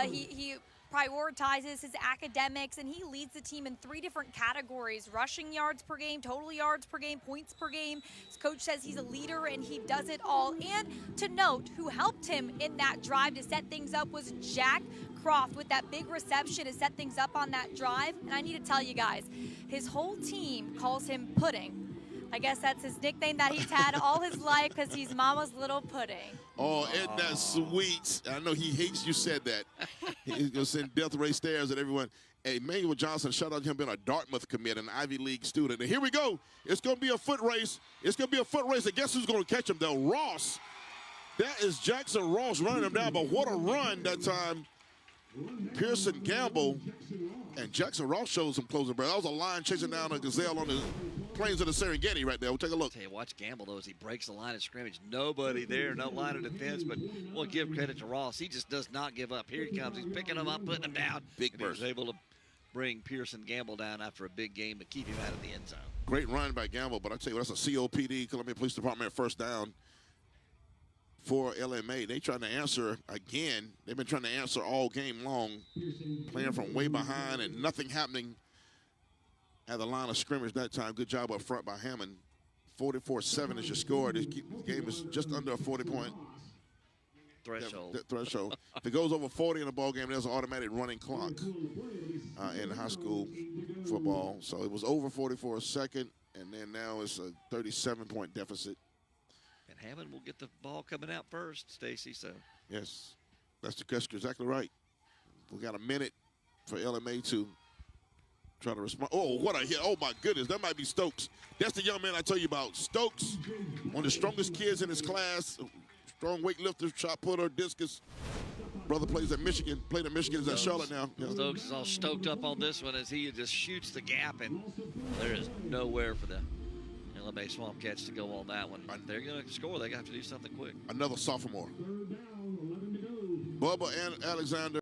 He prioritizes his academics, and he leads the team in 3 different categories: rushing yards per game, total yards per game, points per game. His coach says he's a leader, and he does it all. And to note, who helped him in that drive to set things up was Jack Croft with that big reception to set things up on that drive. And I need to tell you guys, his whole team calls him Pudding. I guess that's his nickname that he's had all his life because he's Mama's little pudding. Oh, isn't that sweet? I know he hates you said that. He's going to send death ray stares at everyone. Hey, Emmanuel Johnson, shout out to him being a Dartmouth commit, an Ivy League student. And here we go. It's going to be a foot race. It's going to be a foot race. And guess who's going to catch him, though? Ross. That is Jackson Ross running him down. But what a run that time. Pearson Gamble and Jackson Ross shows some closing breath. That was a lion chasing down a gazelle on the plains of the Serengeti right there. We'll take a look. Tell you, watch Gamble, though, as he breaks the line of scrimmage. Nobody there, no line of defense, but we'll give credit to Ross. He just does not give up. Here he comes. He's picking him up, putting him down. Big burst. He was able to bring Pearson Gamble down after a big game but keep him out of the end zone. Great run by Gamble, but I tell you what, that's a COPD, Columbia Police Department first down for LMA. They trying to answer again. They've been trying to answer all game long, playing from way behind and nothing happening at the line of scrimmage that time. Good job up front by Hammond. 44-7 is your score. This game is just under a 40-point threshold. If it goes over 40 in a ball game, there's an automatic running clock in high school football. So it was over 40 for a second, and then now it's a 37-point deficit. And Hammond will get the ball coming out first, Stacy. So yes, that's exactly right. We got a minute for LMA to try to respond. Oh, what a hit. Oh, my goodness. That might be Stokes. That's the young man I tell you about. Stokes, one of the strongest kids in his class. Strong weightlifter, shot putter, discus. Brother plays at Michigan. Played at Michigan. Is at Charlotte now. Yeah. Stokes is all stoked up on this one as he just shoots the gap, and there is nowhere for the LMA Swamp Cats to go on that one. They're going to score. They have to do something quick. Another sophomore. Bubba and Alexander,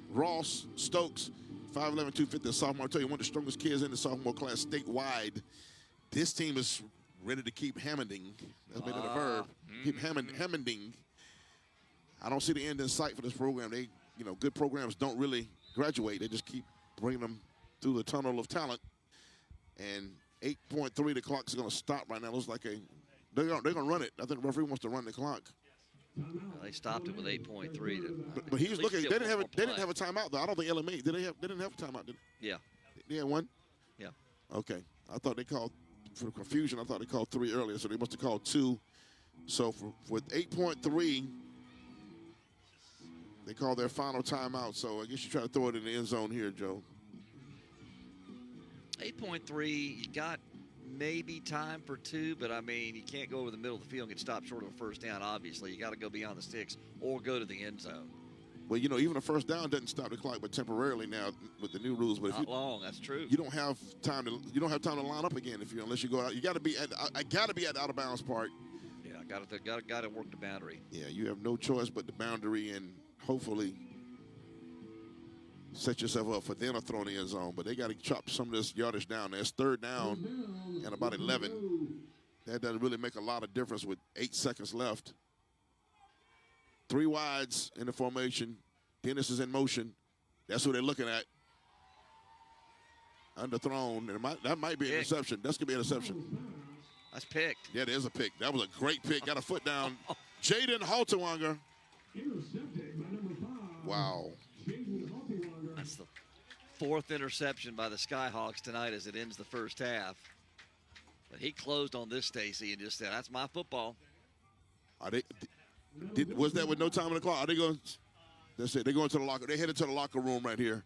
Ross, Stokes, 5'11", 250, sophomore. I tell you, one of the strongest kids in the sophomore class statewide. This team is ready to keep hammonding. That's made it a verb. Keep hammonding. I don't see the end in sight for this program. They, good programs don't really graduate. They just keep bringing them through the tunnel of talent. And 8.3, the clock is going to stop right now. It looks like they're going to run it. I think the referee wants to run the clock. Well, they stopped it with 8.3. But he was looking. They didn't have a timeout though. I don't think LMA they didn't have a timeout. Did they? Yeah. They had one. Yeah. Okay. I thought they called for the confusion. I thought they called 3 earlier, so they must have called 2. So with 8.3, they called their final timeout. So I guess you try to throw it in the end zone here, Joe. 8.3, you got maybe time for 2, but I mean, you can't go over the middle of the field and get stopped short of a first down, obviously. You got to go beyond the sticks or go to the end zone. Well, even a first down doesn't stop the clock, but temporarily now with the new rules. But Not long, that's true. You don't have time to line up again unless you go out. You got to be at the out of bounds part. Yeah, got to work the boundary. Yeah, you have no choice but the boundary and hopefully set yourself up for then a throw in the end zone. But they got to chop some of this yardage down. There's third down and about 11. That doesn't really make a lot of difference with 8 seconds left. 3 wides in the formation. Dennis is in motion. That's what they're looking at. Underthrown. And that might be an interception. That's going to be an interception. That's picked. Yeah, there's a pick. That was a great pick. Got a foot down. Jaden Halterwanger Wow. That's the fourth interception by the Skyhawks tonight as it ends the first half. But he closed on this, Stacy, and just said, that's my football. Are they? Was that with no time on the clock? Are they going? That's it. They're going to the locker. They're headed to the locker room right here.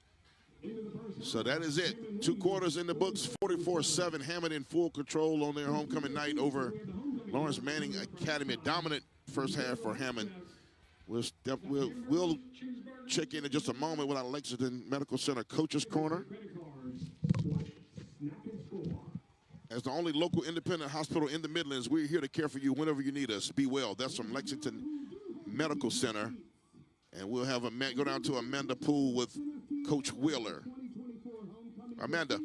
So that is it. 2 quarters in the books. 44-7. Hammond in full control on their homecoming night over Laurence Manning Academy. Dominant first half for Hammond. We'll check in just a moment with our Lexington Medical Center Coaches Corner. As the only local independent hospital in the Midlands, we're here to care for you whenever you need us. Be well. That's from Lexington Medical Center. And we'll have go down to Amanda Poole with Coach Wheeler. Amanda.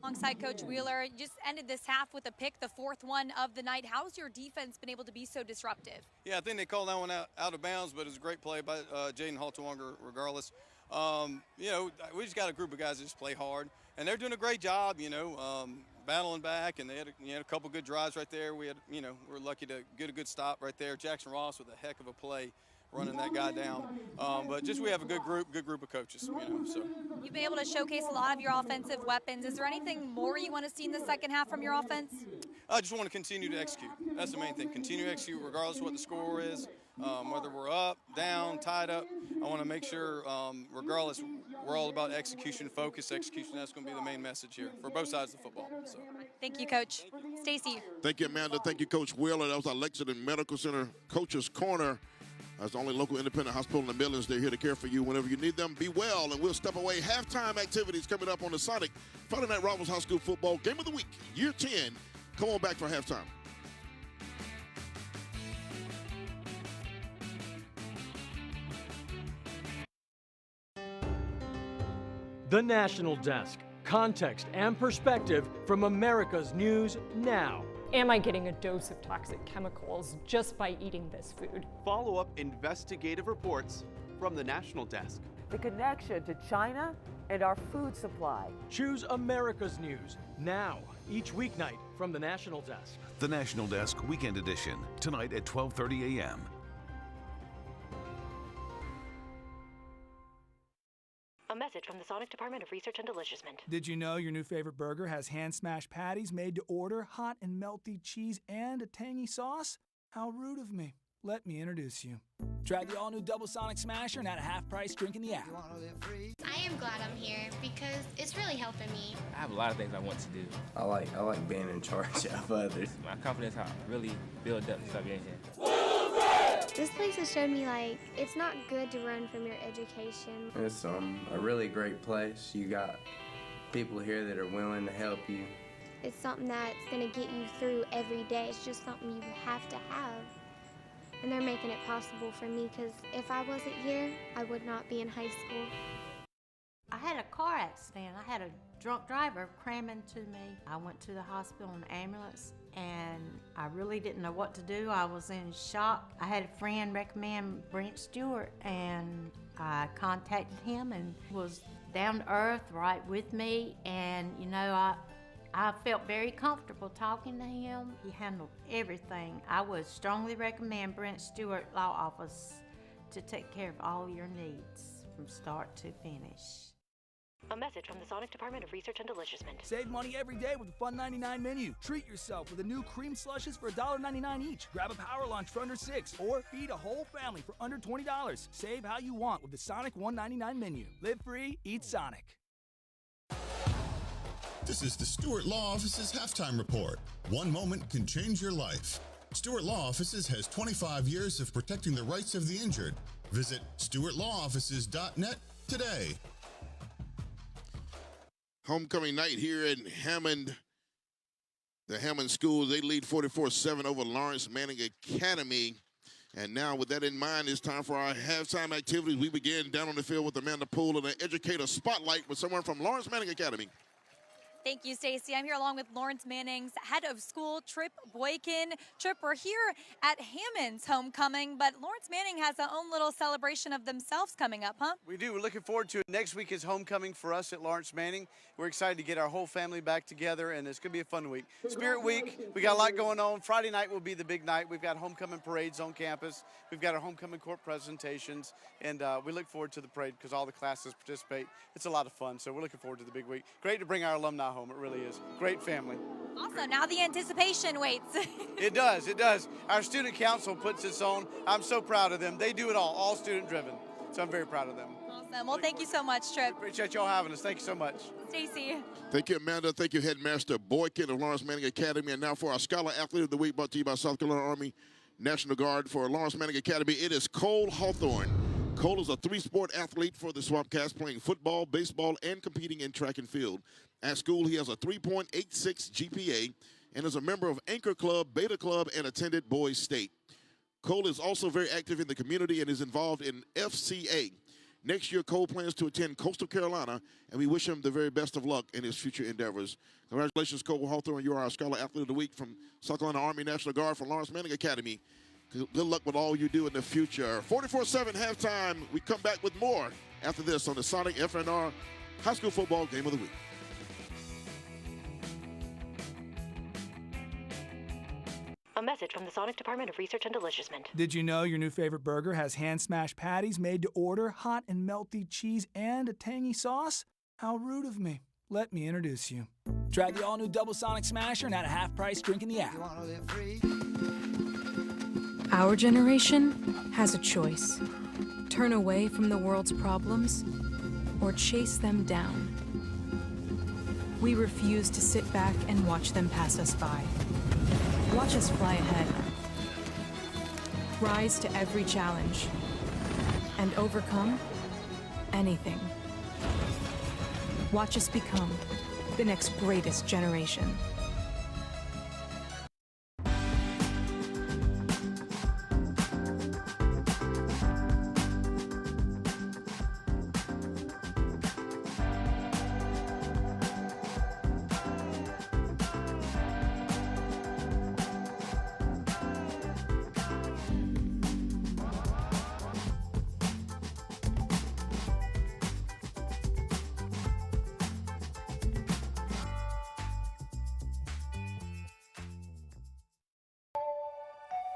Alongside Coach Wheeler, you just ended this half with a pick, the 4th one of the night. How's your defense been able to be so disruptive? Yeah, I think they called that one out of bounds, but it was a great play by Jaden Halterwanger regardless. You know, we just got a group of guys that just play hard, and they're doing a great job, you know, battling back, and they had a couple good drives right there. We had, you know, we're lucky to get a good stop right there. Jackson Ross with a heck of a play running that guy down. But just we have a good group of coaches, you know. So you've been able to showcase a lot of your offensive weapons. Is there anything more you want to see in the second half from your offense? I just want to continue to execute. That's the main thing. Continue to execute regardless of what the score is, whether we're up, down, tied up. I want to make sure, regardless, we're all about execution, focus, execution. That's going to be the main message here for both sides of the football. So. Thank you, Coach. Stacy. Thank you, Amanda. Thank you, Coach Wheeler. That was our Lexington Medical Center Coaches Corner. As the only local independent hospital in the Midlands, they're here to care for you whenever you need them. Be well, and we'll step away. Halftime activities coming up on the Sonic Friday Night Rivals High School Football Game of the Week, Year 10. Come on back for halftime. The National Desk. Context and perspective from America's news now. Am I getting a dose of toxic chemicals just by eating this food? Follow-up investigative reports from the National Desk. The connection to China and our food supply. Choose America's news now, each weeknight from the National Desk. The National Desk Weekend Edition, tonight at 12:30 a.m. A message from the Sonic Department of Research and Deliciousment. Did you know your new favorite burger has hand-smashed patties made to order, hot and melty cheese, and a tangy sauce? How rude of me. Let me introduce you. Try the all-new Double Sonic Smasher and at a half-price drink in the app. I am glad I'm here because it's really helping me. I have a lot of things I want to do. I like being in charge of others. My confidence has really built up since I've been here. This place has shown me, like, it's not good to run from your education. It's a really great place. You got people here that are willing to help you. It's something that's going to get you through every day. It's just something you have to have. And they're making it possible for me because if I wasn't here, I would not be in high school. I had a car accident. I had a drunk driver cram into me. I went to the hospital in an ambulance and I really didn't know what to do. I was in shock. I had a friend recommend Brent Stewart and I contacted him and was down to earth right with me, and you know, I felt very comfortable talking to him. He handled everything. I would strongly recommend Brent Stewart Law Office to take care of all your needs from start to finish. A message from the Sonic Department of Research and Deliciousment. Save money every day with the Fun 99 menu. Treat yourself with the new cream slushes for $1.99 each. Grab a power lunch for under $6, or feed a whole family for under $20. Save how you want with the Sonic $1.99 menu. Live free, eat Sonic. This is the Stewart Law Office's Halftime Report. One moment can change your life. Stewart Law Offices has 25 years of protecting the rights of the injured. Visit stewartlawoffices.net today. Homecoming night here in Hammond. The Hammond School, they lead 44-7 over Laurence Manning Academy. And now with that in mind, it's time for our halftime activities. We begin down on the field with Amanda Poole and an educator spotlight with someone from Laurence Manning Academy. Thank you, Stacy. I'm here along with Laurence Manning's head of school, Trip Boykin. Trip, we're here at Hammond's homecoming, but Laurence Manning has their own little celebration of themselves coming up, huh? We do. We're looking forward to it. Next week is homecoming for us at Laurence Manning. We're excited to get our whole family back together, and it's going to be a fun week. Spirit Week, we got a lot going on. Friday night will be the big night. We've got homecoming parades on campus. We've got our homecoming court presentations, and we look forward to the parade because all the classes participate. It's a lot of fun, so we're looking forward to the big week. Great to bring our alumni home. It really is. Great family. Awesome. Now the anticipation waits. It does. It does. Our student council puts this on. I'm so proud of them. They do it all student driven. So I'm very proud of them. Awesome. Well, thank you so much, Trip. Appreciate y'all having us. Thank you so much. Stacy. Thank you, Amanda. Thank you, Headmaster Boykin of Laurence Manning Academy. And now for our Scholar Athlete of the Week, brought to you by South Carolina Army National Guard. For Laurence Manning Academy, it is Cole Hawthorne. Cole is a three-sport athlete for the Swampcats, playing football, baseball, and competing in track and field. At school, he has a 3.86 GPA and is a member of Anchor Club, Beta Club, and attended Boys State. Cole is also very active in the community and is involved in FCA. Next year, Cole plans to attend Coastal Carolina, and we wish him the very best of luck in his future endeavors. Congratulations, Cole Hawthorne. You are our Scholar Athlete of the Week from South Carolina Army National Guard for Laurence Manning Academy. Good luck with all you do in the future. 44-7 halftime. We come back with more after this on the Sonic FNR High School Football Game of the Week. A message from the Sonic Department of Research and Deliciousment. Did you know your new favorite burger has hand-smashed patties made to order, hot and melty cheese, and a tangy sauce? How rude of me. Let me introduce you. Try the all-new Double Sonic Smasher and at a half-price drink in the app. Our generation has a choice. Turn away from the world's problems or chase them down. We refuse to sit back and watch them pass us by. Watch us fly ahead. Rise to every challenge and overcome anything. Watch us become the next greatest generation.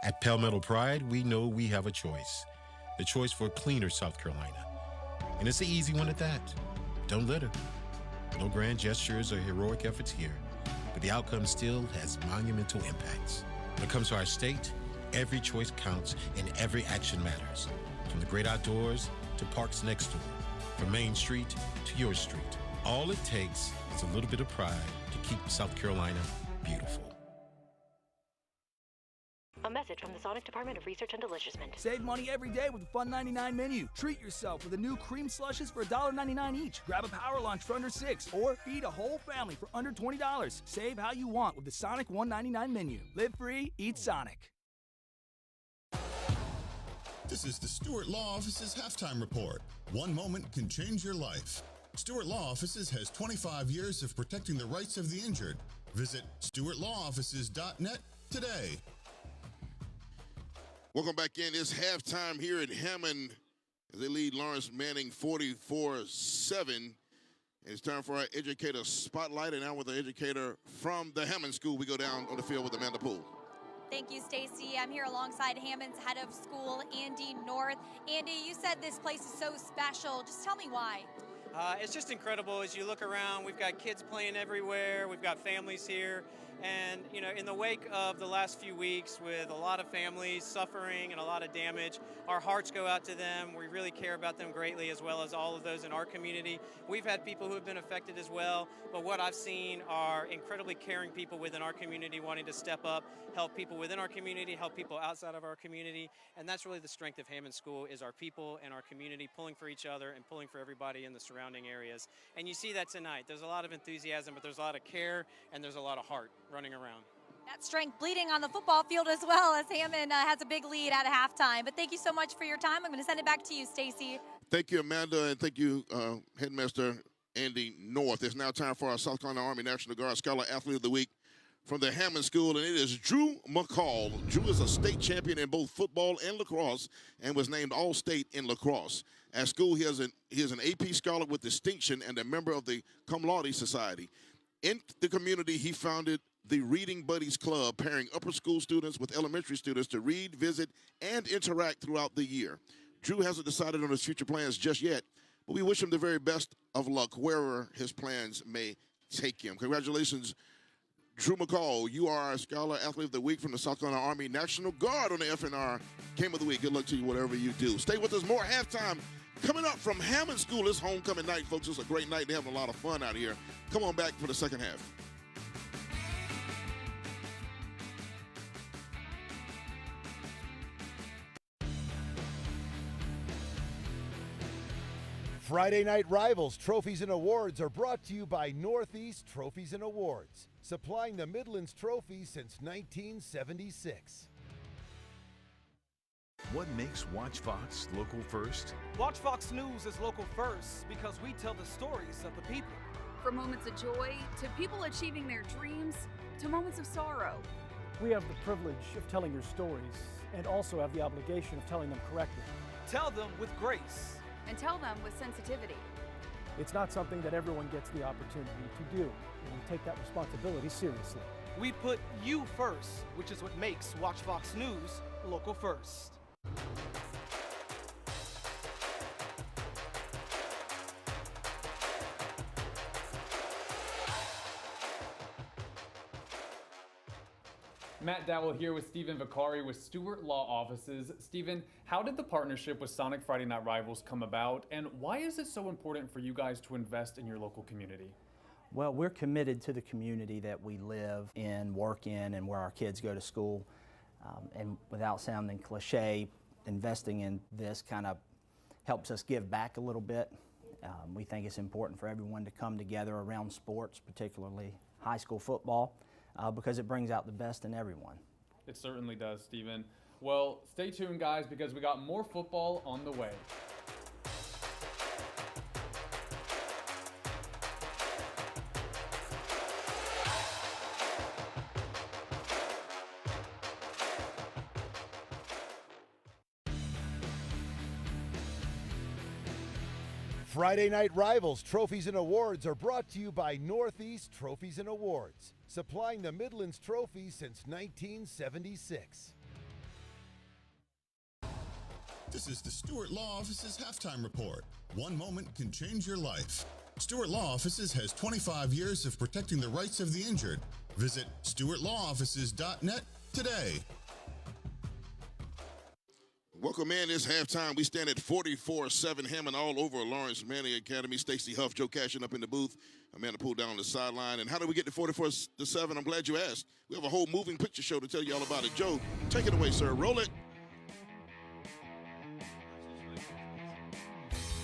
At Palmetto Pride, we know we have a choice. The choice for cleaner South Carolina. And it's an easy one at that. Don't litter. No grand gestures or heroic efforts here, but the outcome still has monumental impacts. When it comes to our state, every choice counts and every action matters. From the great outdoors to parks next door, from Main Street to your street. All it takes is a little bit of pride to keep South Carolina beautiful. A message from the Sonic Department of Research and Deliciousment. Save money every day with the Fun 99 menu. Treat yourself with the new cream slushes for $1.99 each. Grab a power lunch for under $6, or feed a whole family for under $20. Save how you want with the Sonic $1.99 menu. Live free, eat Sonic. This is the Stewart Law Office's halftime report. One moment can change your life. Stewart Law Offices has 25 years of protecting the rights of the injured. Visit stewartlawoffices.net today. Welcome back in. It's halftime here at Hammond as they lead Laurence Manning 44-7. And it's time for our educator spotlight. And now with the educator from the Hammond School, we go down on the field with Amanda Poole. Thank you, Stacy. I'm here alongside Hammond's head of school, Andy North. Andy, you said this place is so special. Just tell me why. It's just incredible. As you look around, we've got kids playing everywhere. We've got families here. And, you know, in the wake of the last few weeks with a lot of families suffering and a lot of damage, our hearts go out to them. We really care about them greatly, as well as all of those in our community. We've had people who have been affected as well, but what I've seen are incredibly caring people within our community wanting to step up, help people within our community, help people outside of our community. And that's really the strength of Hammond School, is our people and our community pulling for each other and pulling for everybody in the surrounding areas. And you see that tonight. There's a lot of enthusiasm, but there's a lot of care and there's a lot of heart running around. That strength bleeding on the football field as well, as Hammond has a big lead at halftime. But thank you so much for your time. I'm going to send it back to you, Stacy. Thank you, Amanda, and thank you, Headmaster Andy North. It's now time for our South Carolina Army National Guard Scholar Athlete of the Week from the Hammond School, and it is Drew McCall. Drew is a state champion in both football and lacrosse and was named All-State in lacrosse. At school, he is an AP Scholar with distinction and a member of the Cum Laude Society. In the community, he founded the Reading Buddies Club, pairing upper school students with elementary students to read, visit, and interact throughout the year. Drew hasn't decided on his future plans just yet, but we wish him the very best of luck wherever his plans may take him. Congratulations, Drew McCall. You are our Scholar Athlete of the Week from the South Carolina Army National Guard on the FNR Game of the Week. Good luck to you, whatever you do. Stay with us. More halftime coming up from Hammond School. It's homecoming night, folks. It's a great night. They're having a lot of fun out here. Come on back for the second half. Friday Night Rivals Trophies and Awards are brought to you by Northeast Trophies and Awards, supplying the Midlands trophies since 1976. What makes Watch Fox local first? Watch Fox News is local first because we tell the stories of the people. From moments of joy to people achieving their dreams to moments of sorrow. We have the privilege of telling your stories and also have the obligation of telling them correctly. Tell them with grace. And tell them with sensitivity. It's not something that everyone gets the opportunity to do, and we take that responsibility seriously. We put you first, which is what makes Watch Fox News local first. Matt Dowell here with Stephen Vicari with Stewart Law Offices. Stephen, how did the partnership with Sonic Friday Night Rivals come about, and why is it so important for you guys to invest in your local community? Well, we're committed to the community that we live in, work in, and where our kids go to school. And without sounding cliche, investing in this kind of helps us give back a little bit. We think it's important for everyone to come together around sports, particularly high school football. Because it brings out the best in everyone. It certainly does, Stephen. Well, stay tuned, guys, because we got more football on the way. Friday Night Rivals Trophies and Awards are brought to you by Northeast Trophies and Awards, supplying the Midlands trophies since 1976. This is the Stewart Law Office's halftime report. One moment can change your life. Stewart Law Offices has 25 years of protecting the rights of the injured. Visit stewartlawoffices.net today. Welcome in. It's halftime. We stand at 44-7 Hammond all over Laurence Manning Academy. Stacey Huff, Joe Cashin up in the booth. Amanda Poole down on the sideline. And how did we get to 44-7? I'm glad you asked. We have a whole moving picture show to tell you all about it. Joe, take it away, sir. Roll it.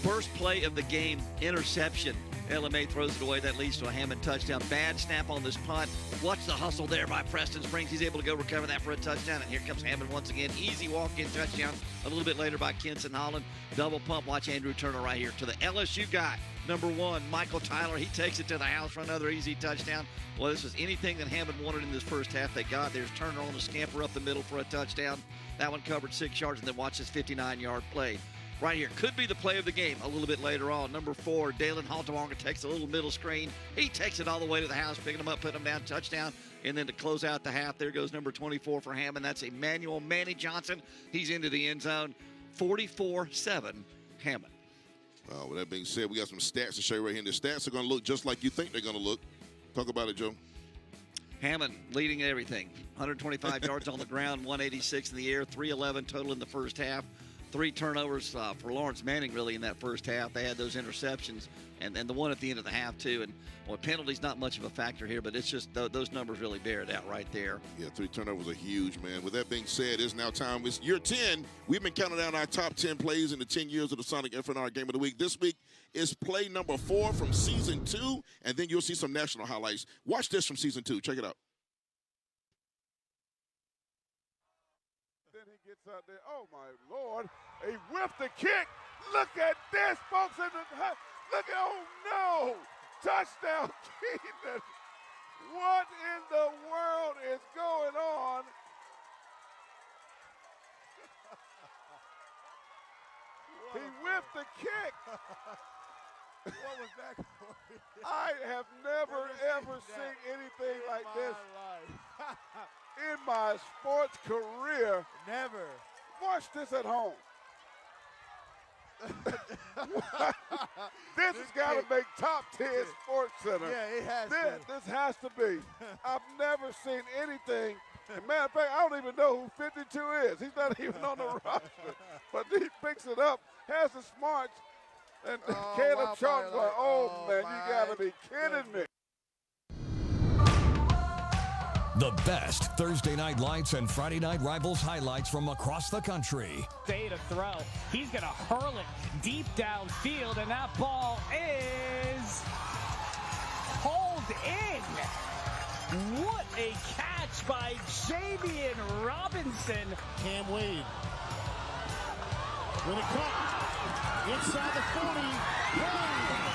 First play of the game, interception. LMA throws it away. That leads to a Hammond touchdown. Bad snap on this punt. Watch the hustle there by Preston Springs. He's able to go recover that for a touchdown. And here comes Hammond once again. Easy walk-in touchdown. A little bit later by Kenson Holland. Double pump. Watch Andrew Turner right here to the LSU guy. Number 1, Michael Tyler. He takes it to the house for another easy touchdown. Well, this was anything that Hammond wanted in this first half they got. There's Turner on the scamper up the middle for a touchdown. That one covered 6 yards, and then watch this 59-yard play. Right here, could be the play of the game a little bit later on. Number 4, Dalen Haltawonga takes a little middle screen. He takes it all the way to the house, picking him up, putting him down, touchdown. And then to close out the half, there goes number 24 for Hammond. That's Emmanuel Manny Johnson. He's into the end zone. 44-7 Hammond. Well, with that being said, we got some stats to show you right here. And the stats are going to look just like you think they're going to look. Talk about it, Joe. Hammond leading everything. 125 yards on the ground, 186 in the air, 311 total in the first half. 3 turnovers for Laurence Manning, really, in that first half. They had those interceptions and the one at the end of the half, too. And, well, penalties not much of a factor here, but it's just those numbers really bear it out right there. Yeah, 3 turnovers are huge, man. With that being said, it's now time. It's year 10. We've been counting down our top 10 plays in the 10 years of the Sonic FNR Game of the Week. This week is play number 4 from Season 2, and then you'll see some national highlights. Watch this from Season 2. Check it out. Gets out there. Oh, my Lord. He whiffed the kick. Look at this, folks. Look at, oh no! Touchdown, Keenan! What in the world is going on? He whiffed the kick. What was that? I have never, ever seen anything like this in my sports career. Never. Watch this at home. This has got to make top 10 Sports Center. Yeah, it has This has to be. I've never seen anything. As a matter of fact, I don't even know who 52 is. He's not even on the roster. But he picks it up, has the smarts, and Caleb Chalk's like, oh, man, you got to be kidding me. The best Thursday Night Lights and Friday Night Rivals highlights from across the country. Day to throw. He's going to hurl it deep downfield, and that ball is hauled in. What a catch by Jamian Robinson. Cam Wade. With a cut. Inside the 40. Wade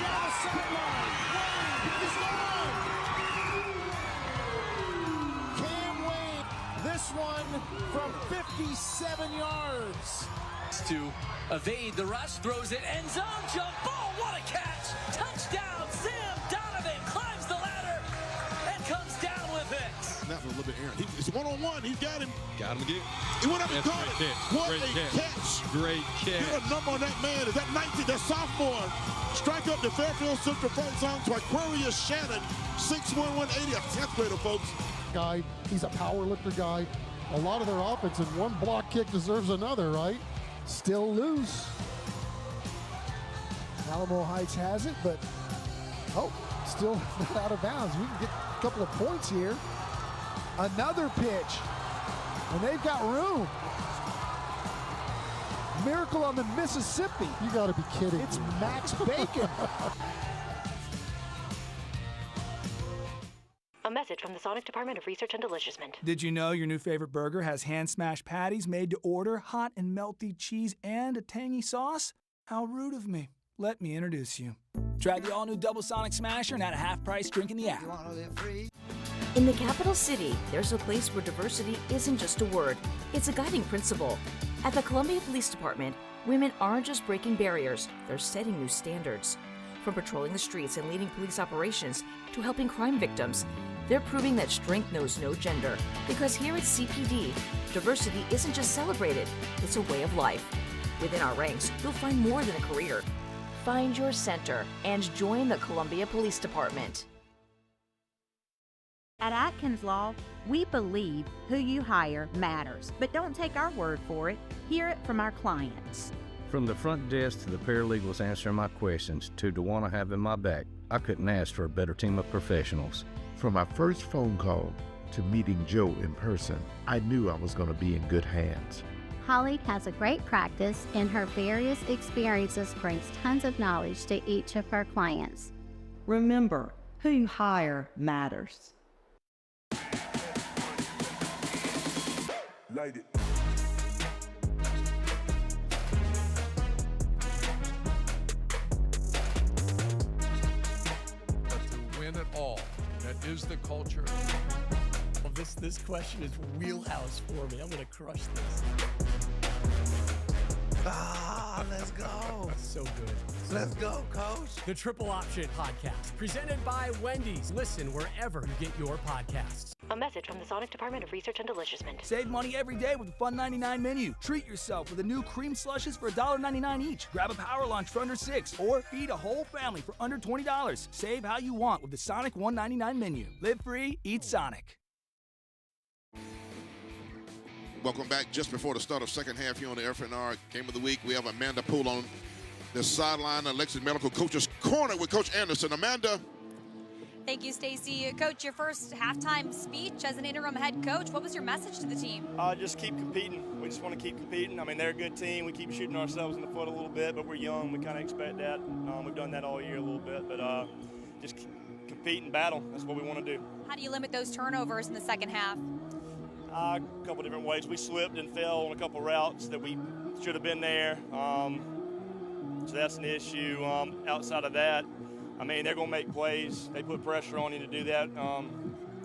down the sideline. Wade is gone. Cam Wade. This one from 57 yards. To evade the rush, throws it, end zone jump ball. What a catch! Touchdown! Sam Donovan climbs the ladder and comes down with it. That was a little bit errant. It's one-on-one. He's got him. Got him again. He went up and caught it. What Great a catch. Great catch. Get a number on that man. Is that 19? The sophomore. Strike up the Fairfield Central Folk Song to Aquarius Shannon. 6'1", 180. A 10th grader, folks. Guy, he's a power lifter guy. A lot of their offense and one block kick deserves another, right? Still loose. Alamo Heights has it, but still not out of bounds. We can get a couple of points here. Another pitch, and they've got room. Miracle on the Mississippi. You got to be kidding. It's Max Bacon. A message from the Sonic Department of Research and Deliciousment. Did you know your new favorite burger has hand-smashed patties made to order, hot and melty cheese, and a tangy sauce? How rude of me. Let me introduce you. Try the all-new Double Sonic Smasher and at a half-price drink in the app. In the capital city, there's a place where diversity isn't just a word, it's a guiding principle. At the Columbia Police Department, women aren't just breaking barriers, they're setting new standards. From patrolling the streets and leading police operations to helping crime victims, they're proving that strength knows no gender. Because here at CPD, diversity isn't just celebrated, it's a way of life. Within our ranks, you'll find more than a career. Find your center and join the Columbia Police Department. At Atkins Law, we believe who you hire matters, but don't take our word for it. Hear it from our clients. From the front desk to the paralegals answering my questions to the one I have in my back, I couldn't ask for a better team of professionals. From my first phone call to meeting Joe in person, I knew I was going to be in good hands. Holly has a great practice, and her various experiences brings tons of knowledge to each of her clients. Remember, who you hire matters. Light it. Win it all. That is the culture. Well, this question is wheelhouse for me. I'm going to crush this. Let's go. That's so good. Let's go, Coach. The Triple Option Podcast, presented by Wendy's. Listen wherever you get your podcasts. A message from the Sonic Department of Research and Deliciousment. Save money every day with the Fun 99 menu. Treat yourself with the new cream slushes for $1.99 each. Grab a power lunch for under $6, or feed a whole family for under $20. Save how you want with the Sonic $1.99 menu. Live free, eat Sonic. Welcome back just before the start of second half here on the FNR Game of the Week. We have Amanda Poole on the sideline, Alexis Medical Coach's Corner with Coach Anderson. Amanda. Thank you, Stacy. Coach, your first halftime speech as an interim head coach, what was your message to the team? Just keep competing. We just want to keep competing. I mean, they're a good team. We keep shooting ourselves in the foot a little bit, but we're young. We kind of expect that. We've done that all year a little bit, but just compete and battle. That's what we want to do. How do you limit those turnovers in the second half? A couple different ways. We slipped and fell on a couple routes that we should have been there. So that's an issue. Outside of that, I mean, they're going to make plays. They put pressure on you to do that.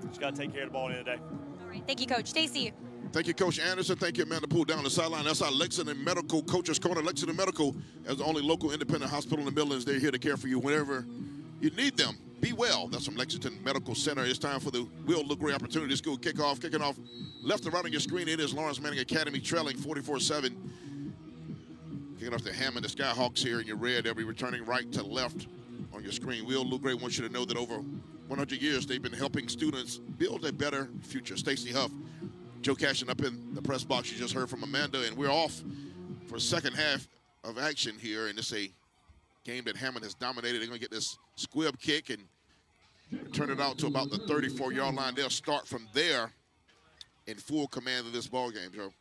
Just got to take care of the ball at the end of the day. All right, thank you, Coach. Stacy. Thank you, Coach Anderson. Thank you, Amanda Poole down the sideline. That's our Lexington Medical Coaches Corner. Lexington Medical, as the only local independent hospital in the Midlands, they're here to care for you whenever you need them. Be well. That's from Lexington Medical Center. It's time for the Will Look Great Opportunity School kickoff. Kicking off left and right on your screen. It is Laurence Manning Academy trailing 44-7. Kicking off the Hammond, the Skyhawks here in your red. They'll be returning right to left on your screen. Will Look Great wants you to know that over 100 years they've been helping students build a better future. Stacey Huff, Joe Cashin up in the press box. You just heard from Amanda, and we're off for the second half of action here, and it's a game that Hammond has dominated. They're going to get this squib kick and turn it out to about the 34-yard line. They'll start from there in full command of this ball game, Joe.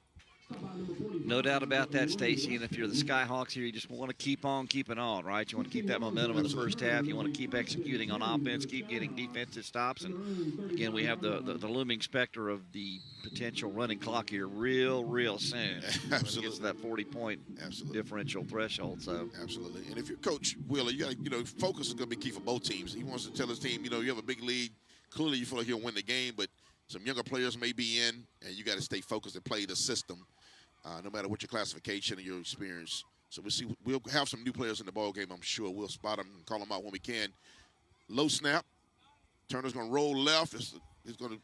No doubt about that, Stacy. And if you're the Skyhawks here, you just want to keep on keeping on, right? You want to keep that momentum in the first half. You want to keep executing on offense, keep getting defensive stops. And, again, we have the looming specter of the potential running clock here real soon. Absolutely. It gets to that 40-point differential threshold. So absolutely. And if you're Coach Wheeler, you got focus is going to be key for both teams. He wants to tell his team, you have a big lead. Clearly, you feel like he'll win the game, but some younger players may be in, and you got to stay focused and play the system. No matter what your classification and your experience. So we'll have some new players in the ball game, I'm sure. We'll spot them and call them out when we can. Low snap. Turner's going to roll left. He's going to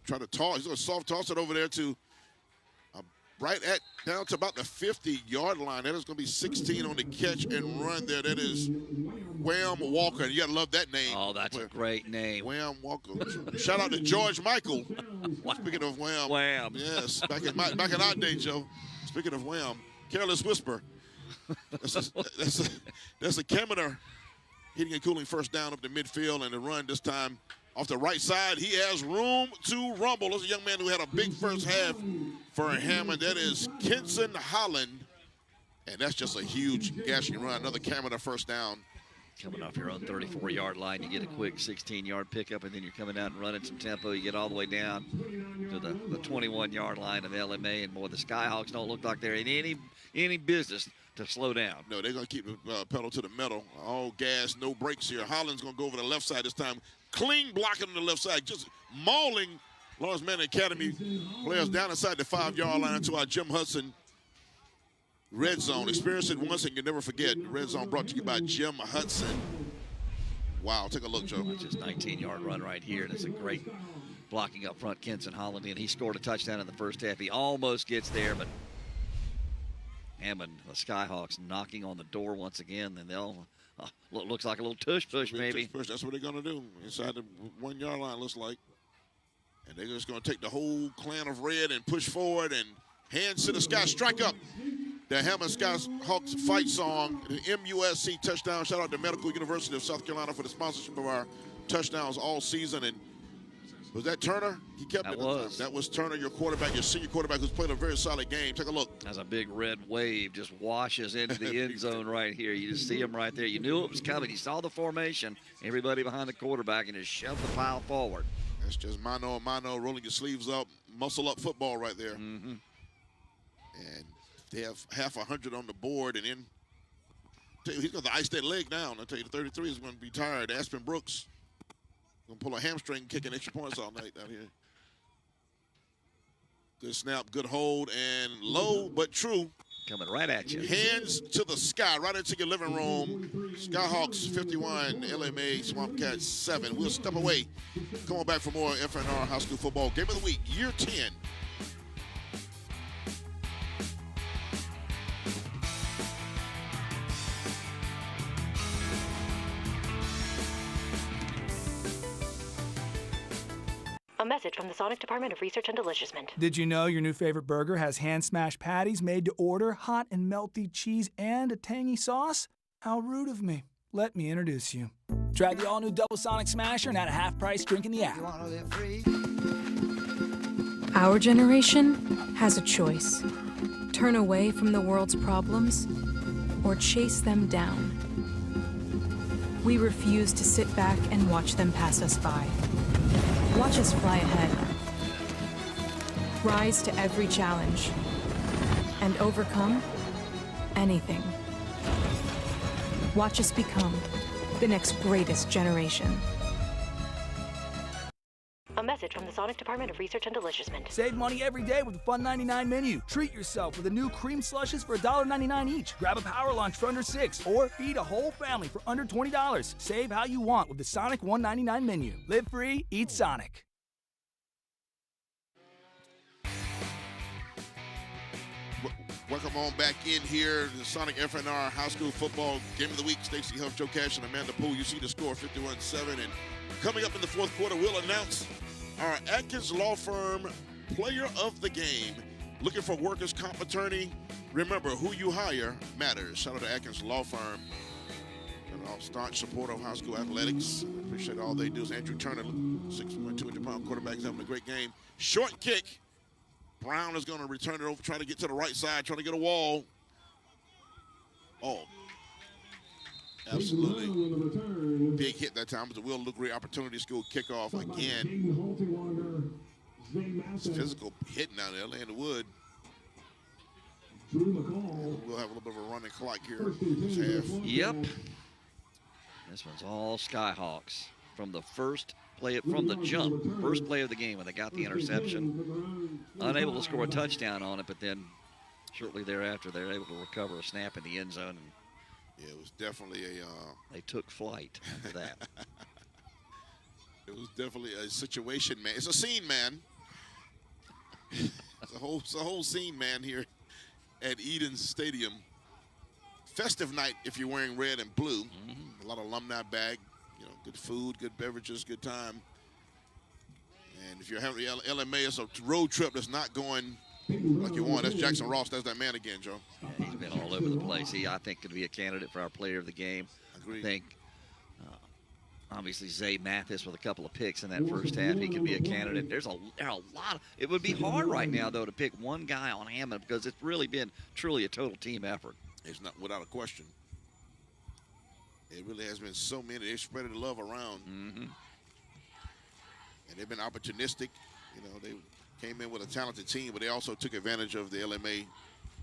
try to toss. He's going to soft toss it over there to down to about the 50-yard line. That is going to be 16 on the catch and run there. That is Wham Walker. You got to love that name. Oh, that's a great name. Wham Walker. Shout out to George Michael. Speaking of Wham. Wham. Yes, back in our day, Joe. Speaking of Wham, Careless Whisper. That's a Kaminer hitting and cooling first down up the midfield, and the run this time off the right side. He has room to rumble. There's a young man who had a big first half for Hammond. That is Kenson Holland, and that's just a huge gashing run. Another Kaminer first down. Coming off your own 34-yard line, you get a quick 16-yard pickup, and then you're coming out and running some tempo. You get all the way down to the 21-yard line of LMA, and boy, the Skyhawks don't look like they're in any business to slow down. No, they're going to keep the pedal to the metal. All gas, no brakes here. Holland's going to go over the left side this time. Clean blocking on the left side, just mauling Laurence Manning Academy players down inside the 5-yard line into our Jim Hudson Red Zone. Experience it once and you'll never forget. Red Zone brought to you by Jim Hudson. Wow, take a look, Joe. That's just 19-yard run right here, and it's a great blocking up front, Kenson Holland, and he scored a touchdown in the first half. He almost gets there, but Hammond, the Skyhawks, knocking on the door once again, and they'll looks like a little tush push, maybe. Tush push. That's what they're going to do inside the 1-yard line, looks like. And they're just going to take the whole clan of red and push forward and hands to the sky, strike up. The Hammond Skyhawks fight song, the MUSC touchdown. Shout out to Medical University of South Carolina for the sponsorship of our touchdowns all season. And was that Turner? He kept it. That was Turner, your quarterback, your senior quarterback, who's played a very solid game. Take a look. As a big red wave just washes into the end zone right here. You just see him right there. You knew it was coming. You saw the formation. Everybody behind the quarterback and just shoved the pile forward. That's just mano a mano, rolling your sleeves up, muscle up football right there. Mm-hmm. And they have half 100 on the board, and then he's going to ice that leg down. I'll tell you, the 33 is going to be tired. Aspen Brooks going to pull a hamstring, kicking extra points all night down here. Good snap, good hold, and low but true. Coming right at you. Hands to the sky, right into your living room. Skyhawks 51, LMA Swamp Cats 7. We'll step away. Come on back for more FNR High School Football Game of the Week, Year 10. A message from the Sonic Department of Research and Deliciousment. Did you know your new favorite burger has hand-smashed patties made to order, hot and melty cheese, and a tangy sauce? How rude of me. Let me introduce you. Try the all-new Double Sonic Smasher now at a half-price drink in the app. Our generation has a choice. Turn away from the world's problems or chase them down. We refuse to sit back and watch them pass us by. Watch us fly ahead. Rise to every challenge and overcome anything. Watch us become the next greatest generation. A message from the Sonic Department of Research and Deliciousment. Save money every day with the Fun 99 menu. Treat yourself with the new cream slushes for $1.99 each. Grab a power lunch for under $6, or feed a whole family for under $20. Save how you want with the Sonic $1.99 menu. Live free, eat Sonic. Welcome on back in here. The Sonic FNR High School Football Game of the Week. Stacey Huff, Joe Cash, and Amanda Poole. You see the score, 51-7. And coming up in the fourth quarter, we'll announce our Atkins Law Firm Player of the Game. Looking for workers' comp attorney? Remember, who you hire matters. Shout out to Atkins Law Firm. And our staunch supporter of high school athletics. I appreciate all they do. Is Andrew Turner, 6'1", 200-pound quarterback, is having a great game. Short kick. Brown is going to return it over, trying to get to the right side, trying to get a wall. Oh, absolutely. Big hit that time. It was a Will Lukery opportunity school kickoff again. It's physical hitting down there, laying the wood. We'll have a little bit of a running clock here this half. Yep. This one's all Skyhawks from the first play, from the jump, first play of the game when they got the interception. Unable to score a touchdown on it, but then shortly thereafter they were able to recover a snap in the end zone. And yeah, it was definitely a... they took flight after that. It was definitely a situation, man. It's a scene, man. It's a whole scene, man, here at Eden Stadium. Festive night if you're wearing red and blue. A lot of alumni back. You know, good food, good beverages, good time. And if you're having the LMA, it's a road trip that's not going like you want. That's Jackson Ross. That's that man again, Joe. Yeah, he's been all over the place. He, I think, could be a candidate for our player of the game. Agreed. I think, obviously, Zay Mathis with a couple of picks in that first half. He could be a candidate. There are a lot. It would be hard right now, though, to pick one guy on Hammond because it's really been truly a total team effort. It's not without a question. It really has been so many. They've spread the love around. And they've been opportunistic. You know, they came in with a talented team, but they also took advantage of the LMA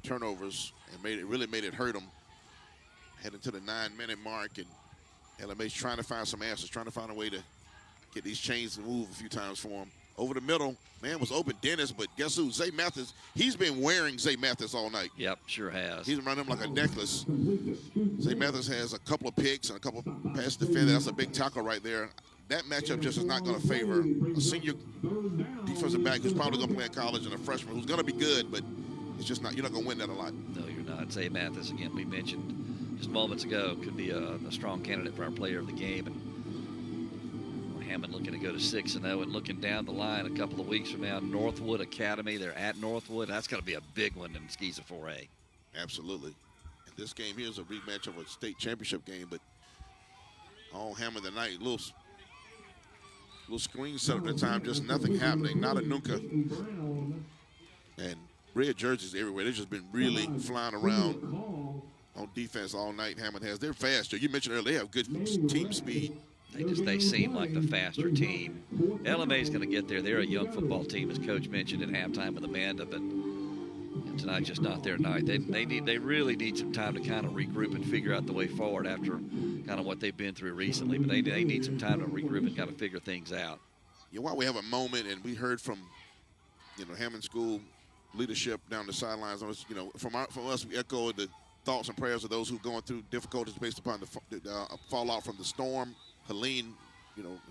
turnovers and really made it hurt them. Heading to the 9-minute mark, and LMA's trying to find some answers, trying to find a way to get these chains to move a few times for them. Over the middle, man was open, Dennis, but guess who? Zay Mathis. He's been wearing Zay Mathis all night. Yep, sure has. He's running him like a necklace. Zay Mathis has a couple of picks and a couple of pass defenders. That's a big tackle right there. That matchup just is not going to favor a senior defensive back who's probably going to play in college and a freshman who's going to be good, but it's just not. You're not going to win that a lot. No, you're not. Zay Mathis, again, we mentioned just moments ago, could be a strong candidate for our player of the game. And Hammond looking to go to 6-0 and looking down the line a couple of weeks from now. Northwood Academy, they're at Northwood. That's going to be a big one in Skeeza 4A. Absolutely. And this game here is a rematch of a state championship game, but on Hammond tonight, little screen set up at the time, just nothing happening, not a Nunca. And red jerseys everywhere. They've just been really flying around on defense all night. Hammond has. They're faster. You mentioned earlier, they have good team speed. They seem like the faster team. LMA is going to get there. They're a young football team, as Coach mentioned at halftime with Amanda, but tonight's just not their night. They really need some time to kind of regroup and figure out the way forward after kind of what they've been through recently. But they need some time to regroup and kind of figure things out. Yeah, while we have a moment, and we heard from, Hammond School leadership down the sidelines. From us, we echo the thoughts and prayers of those who are going through difficulties based upon the fallout from the storm. Helene,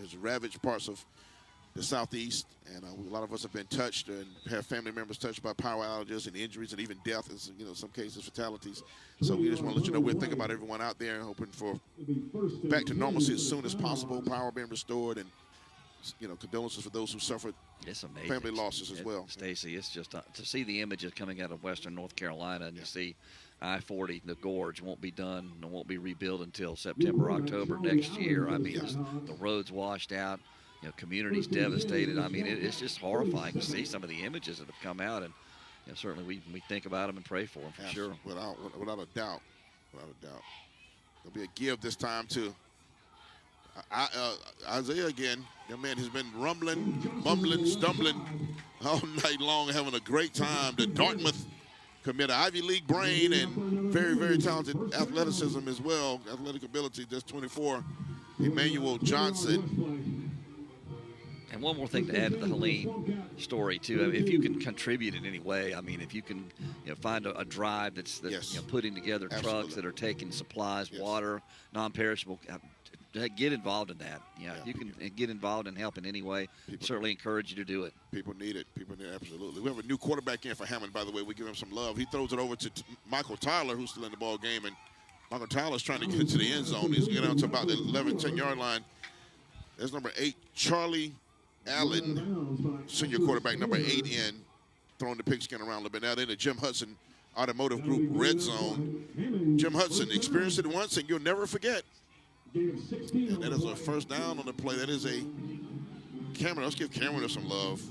has ravaged parts of the southeast, and a lot of us have been touched and have family members touched by power outages and injuries and even death, and in some cases fatalities. So we just want to let you know we're thinking about everyone out there, hoping for back to normalcy as soon as possible, power being restored, and condolences for those who suffered family losses as well. Stacey, it's just to see the images coming out of western North Carolina, and you see I-40, the gorge won't be done and won't be rebuilt until September, October next year. I mean, the roads washed out, communities devastated. I mean, it's just horrifying to see some of the images that have come out, and certainly we think about them and pray for them for sure. Without a doubt, there'll be a give this time to Isaiah again. Your man has been rumbling, mumbling, stumbling all night long, having a great time. The Dartmouth commit, an Ivy League brain, and very, very talented athleticism as well, athletic ability, just 24, Emmanuel Johnson. And one more thing to add to the Helene story, too. I mean, if you can contribute in any way, I mean, if you can find a drive that's Yes. Putting together Absolutely. trucks that are taking supplies, Yes. water, non-perishable, get involved in that. Yeah, If you can get involved and help in any way, certainly encourage you to do it. People need it. People need it, absolutely. We have a new quarterback in for Hammond, by the way. We give him some love. He throws it over to Michael Tyler, who's still in the ball game, and Michael Tyler's trying to get into the end zone. He's getting out to about the 11, 10-yard line. There's number 8, Charlie Allen, senior quarterback, number 8 in, throwing the pigskin around a little bit. Now they're in the Jim Hudson Automotive Group red zone. Jim Hudson, experienced it once, and you'll never forget. And that is a first down on the play. That is a Cameron. Let's give Cameron some love.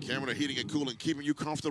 Cameron, heating and cooling, keeping you comfortable.